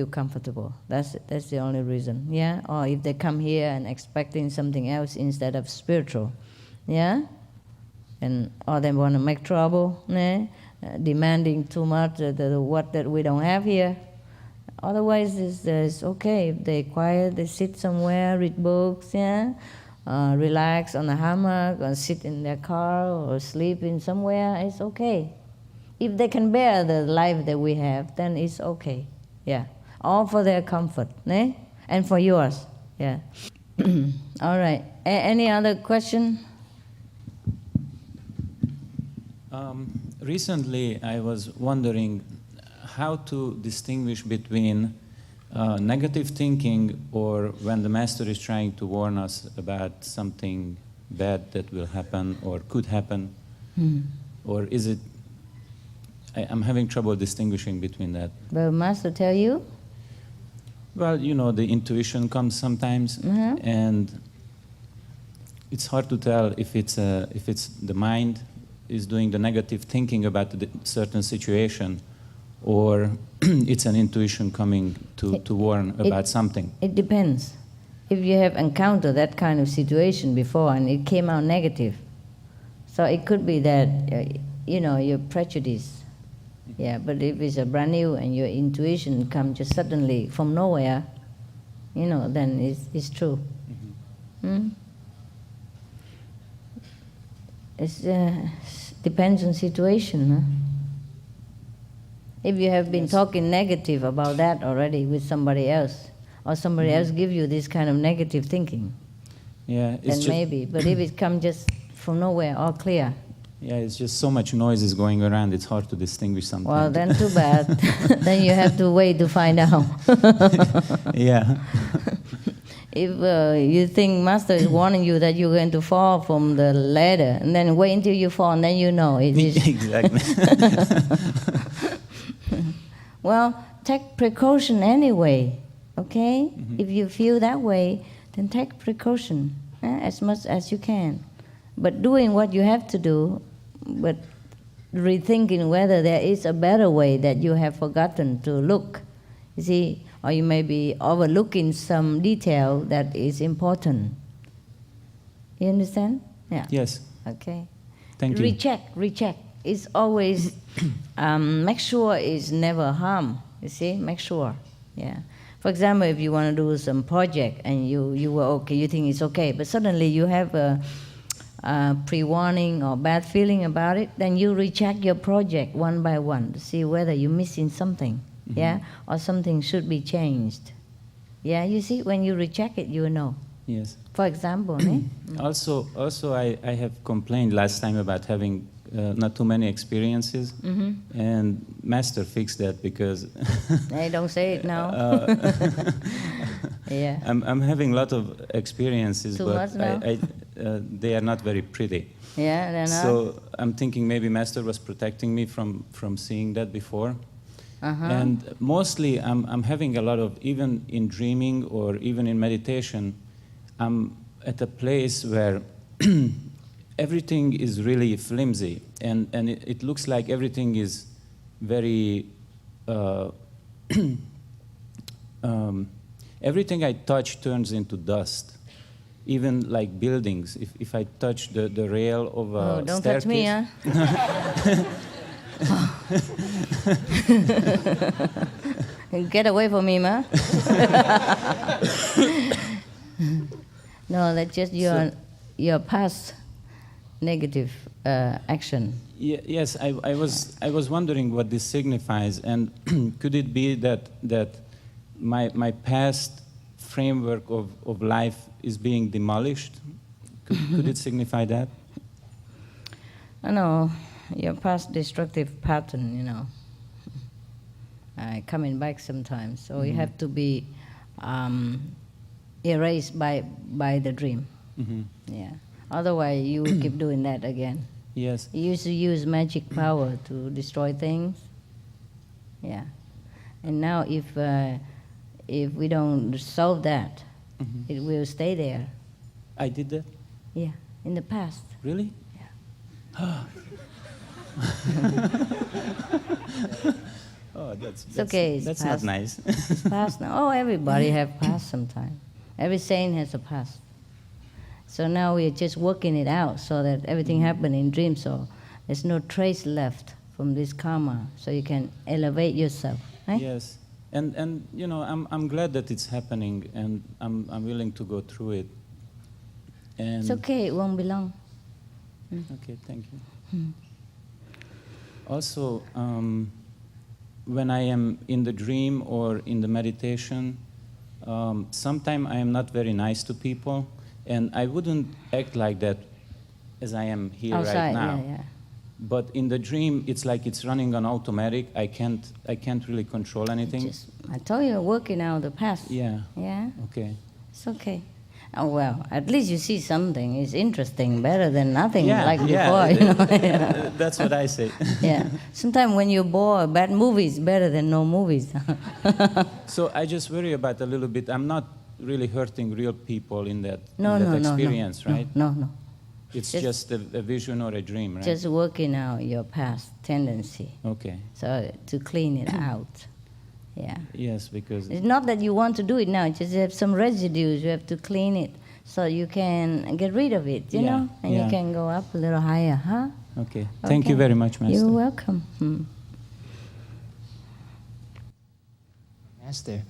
comfortable. That's the only reason. Yeah. Or if they come here and expecting something else instead of spiritual. Yeah. Or they want to make trouble. Demanding too much what that we don't have here. Otherwise, it's okay. If they quiet, they sit somewhere, read books. Yeah. Relax on a hammock, or sit in their car, or sleep in somewhere, it's okay. If they can bear the life that we have, then it's okay. Yeah, all for their comfort, and for yours. Yeah. All right. Any other question? Recently, I was wondering how to distinguish between negative thinking, or when the Master is trying to warn us about something bad that will happen or could happen, or is it? I'm having trouble distinguishing between that. Will Master tell you? Well, the intuition comes sometimes, and it's hard to tell if it's the mind is doing the negative thinking about a certain situation, or it's an intuition coming to warn about something. It depends. If you have encountered that kind of situation before and it came out negative, so it could be that, you're prejudiced. Yeah, but if it's a brand new and your intuition comes just suddenly from nowhere, then it's true. It depends on situation. Huh? If you have been talking negative about that already with somebody else, or somebody else give you this kind of negative thinking, then maybe. But if it comes just from nowhere, all clear. Yeah, it's just so much noise is going around, it's hard to distinguish something. Well, then too bad. Then you have to wait to find out. Yeah. If you think Master is warning you that you're going to fall from the ladder, and then wait until you fall, and then you know it is. Exactly. Well, take precaution anyway, okay? If you feel that way, then take precaution as much as you can. But doing what you have to do, but rethinking whether there is a better way that you have forgotten to look. You see, or you may be overlooking some detail that is important. You understand? Yeah. Yes. Okay. Thank you. Recheck. It's always, make sure it's never harm. You see, make sure. Yeah. For example, if you want to do some project and you were okay, you think it's okay, but suddenly you have a pre-warning or bad feeling about it, then you recheck your project one by one to see whether you're missing something, yeah, or something should be changed. Yeah, you see, when you recheck it, you know. Yes. For example, Also, I have complained last time about having not too many experiences, and Master fixed that because. Hey, don't say it now. Yeah. I'm having a lot of experiences, Too but much now? they are not very pretty. Yeah, they're not. So I'm thinking maybe Master was protecting me from seeing that before, And mostly I'm having a lot of, even in dreaming or even in meditation, I'm at a place where everything is really flimsy, and it looks like everything is very, everything I touch turns into dust. Even like buildings, if I touch the rail of a don't staircase. touch me, huh? Get away from me, ma. No, that's just your past negative action. Yes, I was wondering what this signifies, and could it be that my past framework of life is being demolished? Could it signify that? I know your past destructive pattern, coming back sometimes. So you have to be erased by the dream. Yeah. Otherwise, you will keep doing that again. Yes. You used to use magic power to destroy things. Yeah. And now, if we don't solve that, it will stay there. I did that? Yeah, in the past. Really? Yeah. Oh, that's okay. That's past. not nice. It's past now. Oh, everybody have past sometime. Every saint has a past. So now we're just working it out so that everything happened in dreams. So there's no trace left from this karma. So you can elevate yourself. Right? Yes, and I'm glad that it's happening, and I'm willing to go through it. And it's okay. It won't be long. Okay, thank you. Also, when I am in the dream or in the meditation, sometimes I am not very nice to people, and I wouldn't act like that as I am here Outside, right now. Yeah. But in the dream, it's like it's running on automatic. I can't really control anything. I told you, working out the past. Yeah. Yeah. Okay. It's okay. Oh, well, at least you see something. It's interesting, better than nothing like before. That's what I say. Yeah. Sometimes when you're bored, bad movies better than no movies. So I just worry about a little bit. I'm not really hurting real people in that experience, no, right? No. It's just a vision or a dream, right? Just working out your past tendency. Okay. So to clean it out. Yeah. Yes, because it's not that you want to do it now. Just have some residues. You have to clean it so you can get rid of it. You know, and you can go up a little higher, huh? Okay. Thank you very much, Master. You're welcome. Master,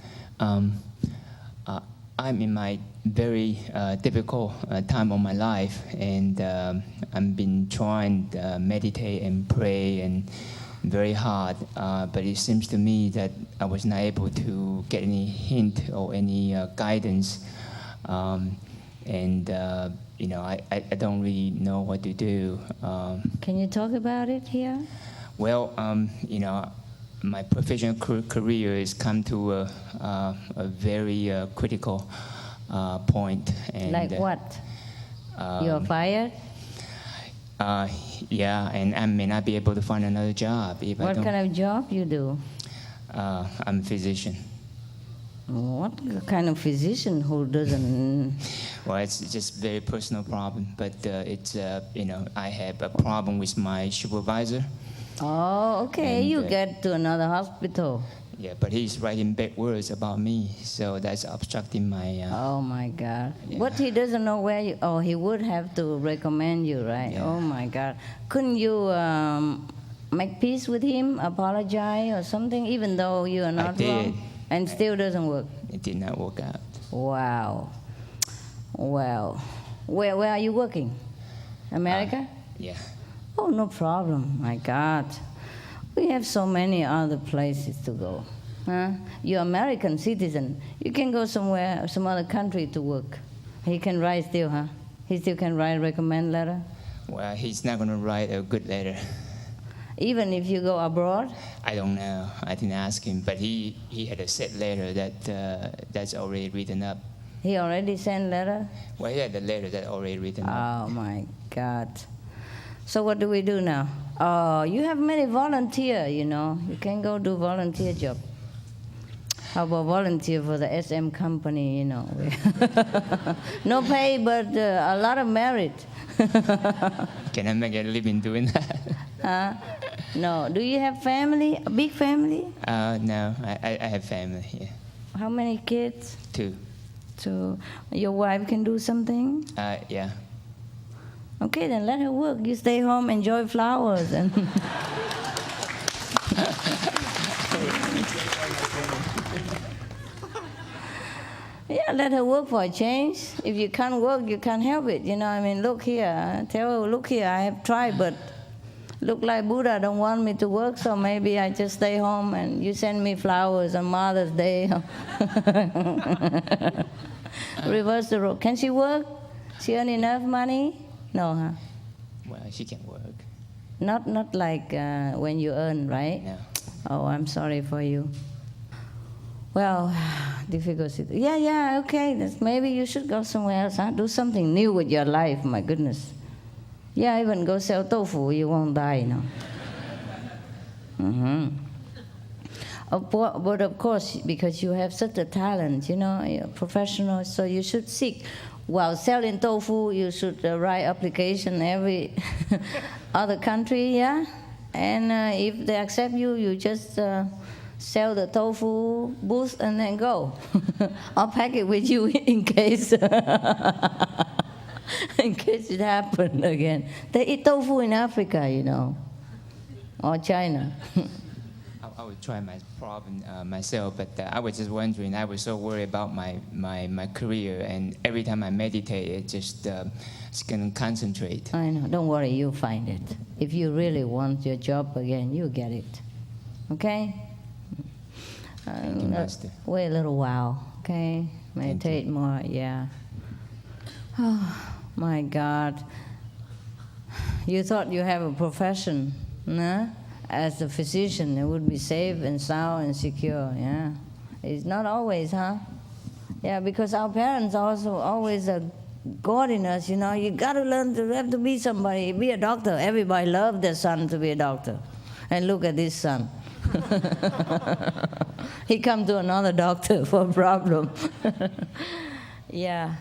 I'm in my very difficult time of my life, and I've been trying to meditate and pray and very hard, but it seems to me that I was not able to get any hint or any guidance, and I don't really know what to do. Can you talk about it here? Well, my professional career has come to a very critical point. And, like what? You're fired? Yeah, and I may not be able to find another job if What kind of job you do? I'm a physician. What kind of physician who doesn't? Well, it's just a very personal problem, but it's I have a problem with my supervisor. Oh, okay. And, you get to another hospital. Yeah, but he's writing bad words about me, so that's obstructing my... oh, my God. Yeah. But he doesn't know where you... Oh, he would have to recommend you, right? Yeah. Oh, my God. Couldn't you make peace with him, apologize or something, even though you are not wrong? And still doesn't work? It did not work out. Wow. Well, where are you working? America? Yeah. Oh, no problem. My God. We have so many other places to go. Huh? You're American citizen. You can go somewhere, some other country to work. He can write still, huh? He still can write a recommend letter? Well, he's not going to write a good letter. Even if you go abroad? I don't know. I didn't ask him, but he had a set letter that's already written up. He already sent letter? Well, he had a letter that already written up. Oh, my God. So what do we do now? Oh, you have many volunteer, you know. You can go do volunteer job. How about volunteer for the SM company, you know? No pay, but a lot of merit. Can I make a living doing that? No. Do you have family? A big family? No, I have family. Yeah. How many kids? 2. So your wife can do something? Yeah. Okay, then let her work. You stay home, enjoy flowers, and yeah, let her work for a change. If you can't work, you can't help it. You know, I mean, look here. Tell her, look here. I have tried, but look like Buddha don't want me to work, so maybe I just stay home and you send me flowers on Mother's Day. Reverse the role. Can she work? She earn enough money? No, huh? Well, she can work. Not like when you earn, right? No. Oh, I'm sorry for you. Well, difficult situation. Yeah, okay. Maybe you should go somewhere else, huh? Do something new with your life, my goodness. Yeah, even go sell tofu, you won't die, you know. Mm-hmm. But of course, because you have such a talent, you know, you're a professional, so you should seek. While selling tofu, you should write application every other country, yeah? And if they accept you, you just sell the tofu booth and then go. I'll pack it with you in case in case it happened again. They eat tofu in Africa, you know, or China. I would try my problem myself, but I was just wondering, I was so worried about my career, and every time I meditate, it just can concentrate. I know, don't worry, you'll find it. If you really want your job again, you'll get it. Okay? Thank you, Master. Wait a little while, okay? Meditate more, yeah. Oh, my God. You thought you have a profession, no? As a physician, it would be safe and sound and secure, yeah. It's not always, huh? Yeah, because our parents also always guarding us, you know. You got to learn to have to be somebody, be a doctor. Everybody loves their son to be a doctor. And look at this son. He come to another doctor for a problem. Yeah.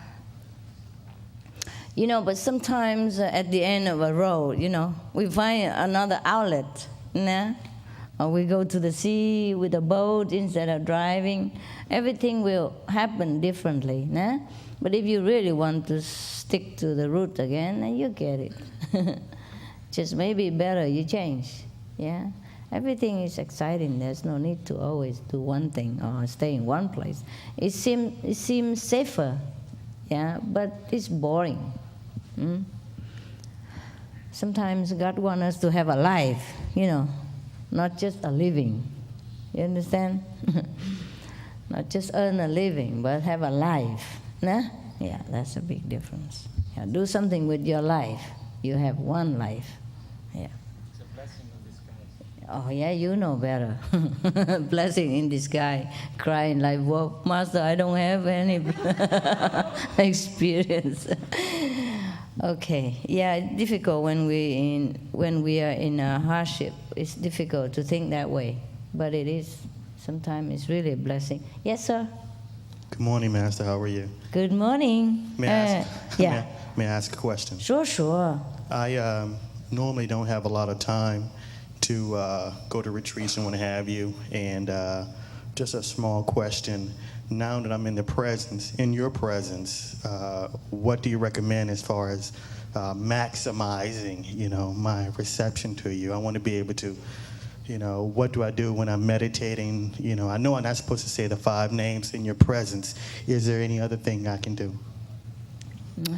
You know, but sometimes at the end of a road, you know, we find another outlet. Nah? Or we go to the sea with a boat instead of driving. Everything will happen differently. Nah? But if you really want to stick to the route again, then you get it. Just maybe better you change. Yeah? Everything is exciting. There's no need to always do one thing or stay in one place. It seems safer, yeah, but it's boring. Sometimes God wants us to have a life, you know, not just a living. You understand? Not just earn a living, but have a life. Nah? Yeah, that's a big difference. Yeah, do something with your life. You have one life. Yeah. It's a blessing in disguise. Oh, yeah, you know better. Blessing in disguise. Crying like, well, Master, I don't have any experience. Okay, yeah, it's difficult when we are in a hardship. It's difficult to think that way, but it is. Sometimes it's really a blessing. Yes, sir. Good morning, Master. How are you? Good morning. May I ask, yeah. may I ask a question? Sure. I normally don't have a lot of time to go to retreats and what have you, and just a small question. Now that I'm in your presence, what do you recommend as far as maximizing, you know, my reception to you? I want to be able to, you know, what do I do when I'm meditating? You know I'm not supposed to say the 5 names in your presence. Is there any other thing I can do?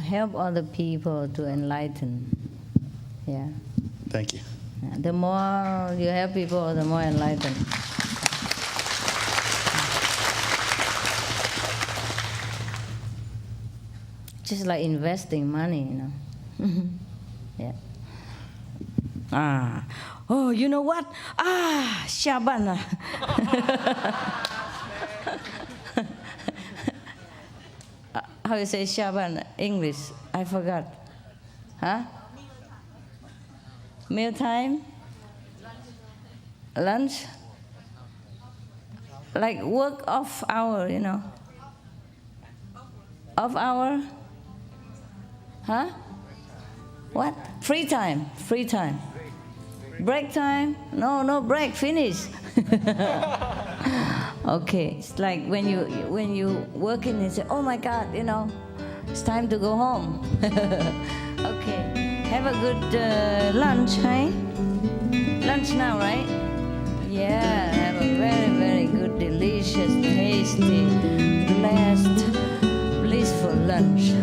Help other people to enlighten. Yeah. Thank you. The more you help people, the more enlightened. Just like investing money, you know. Yeah. Oh, you know what? Shaban. How you say Shaban? English? I forgot. Huh? Meal time? Lunch? Like work off hour, you know? Off hour? Huh? What? Free time. Free time. Break time? No break. Finish. Okay. It's like when you working and say, oh my God, you know, it's time to go home. Okay. Have a good lunch, hey? Lunch now, right? Yeah. Have a very, very good, delicious, tasty, blessed, blissful lunch.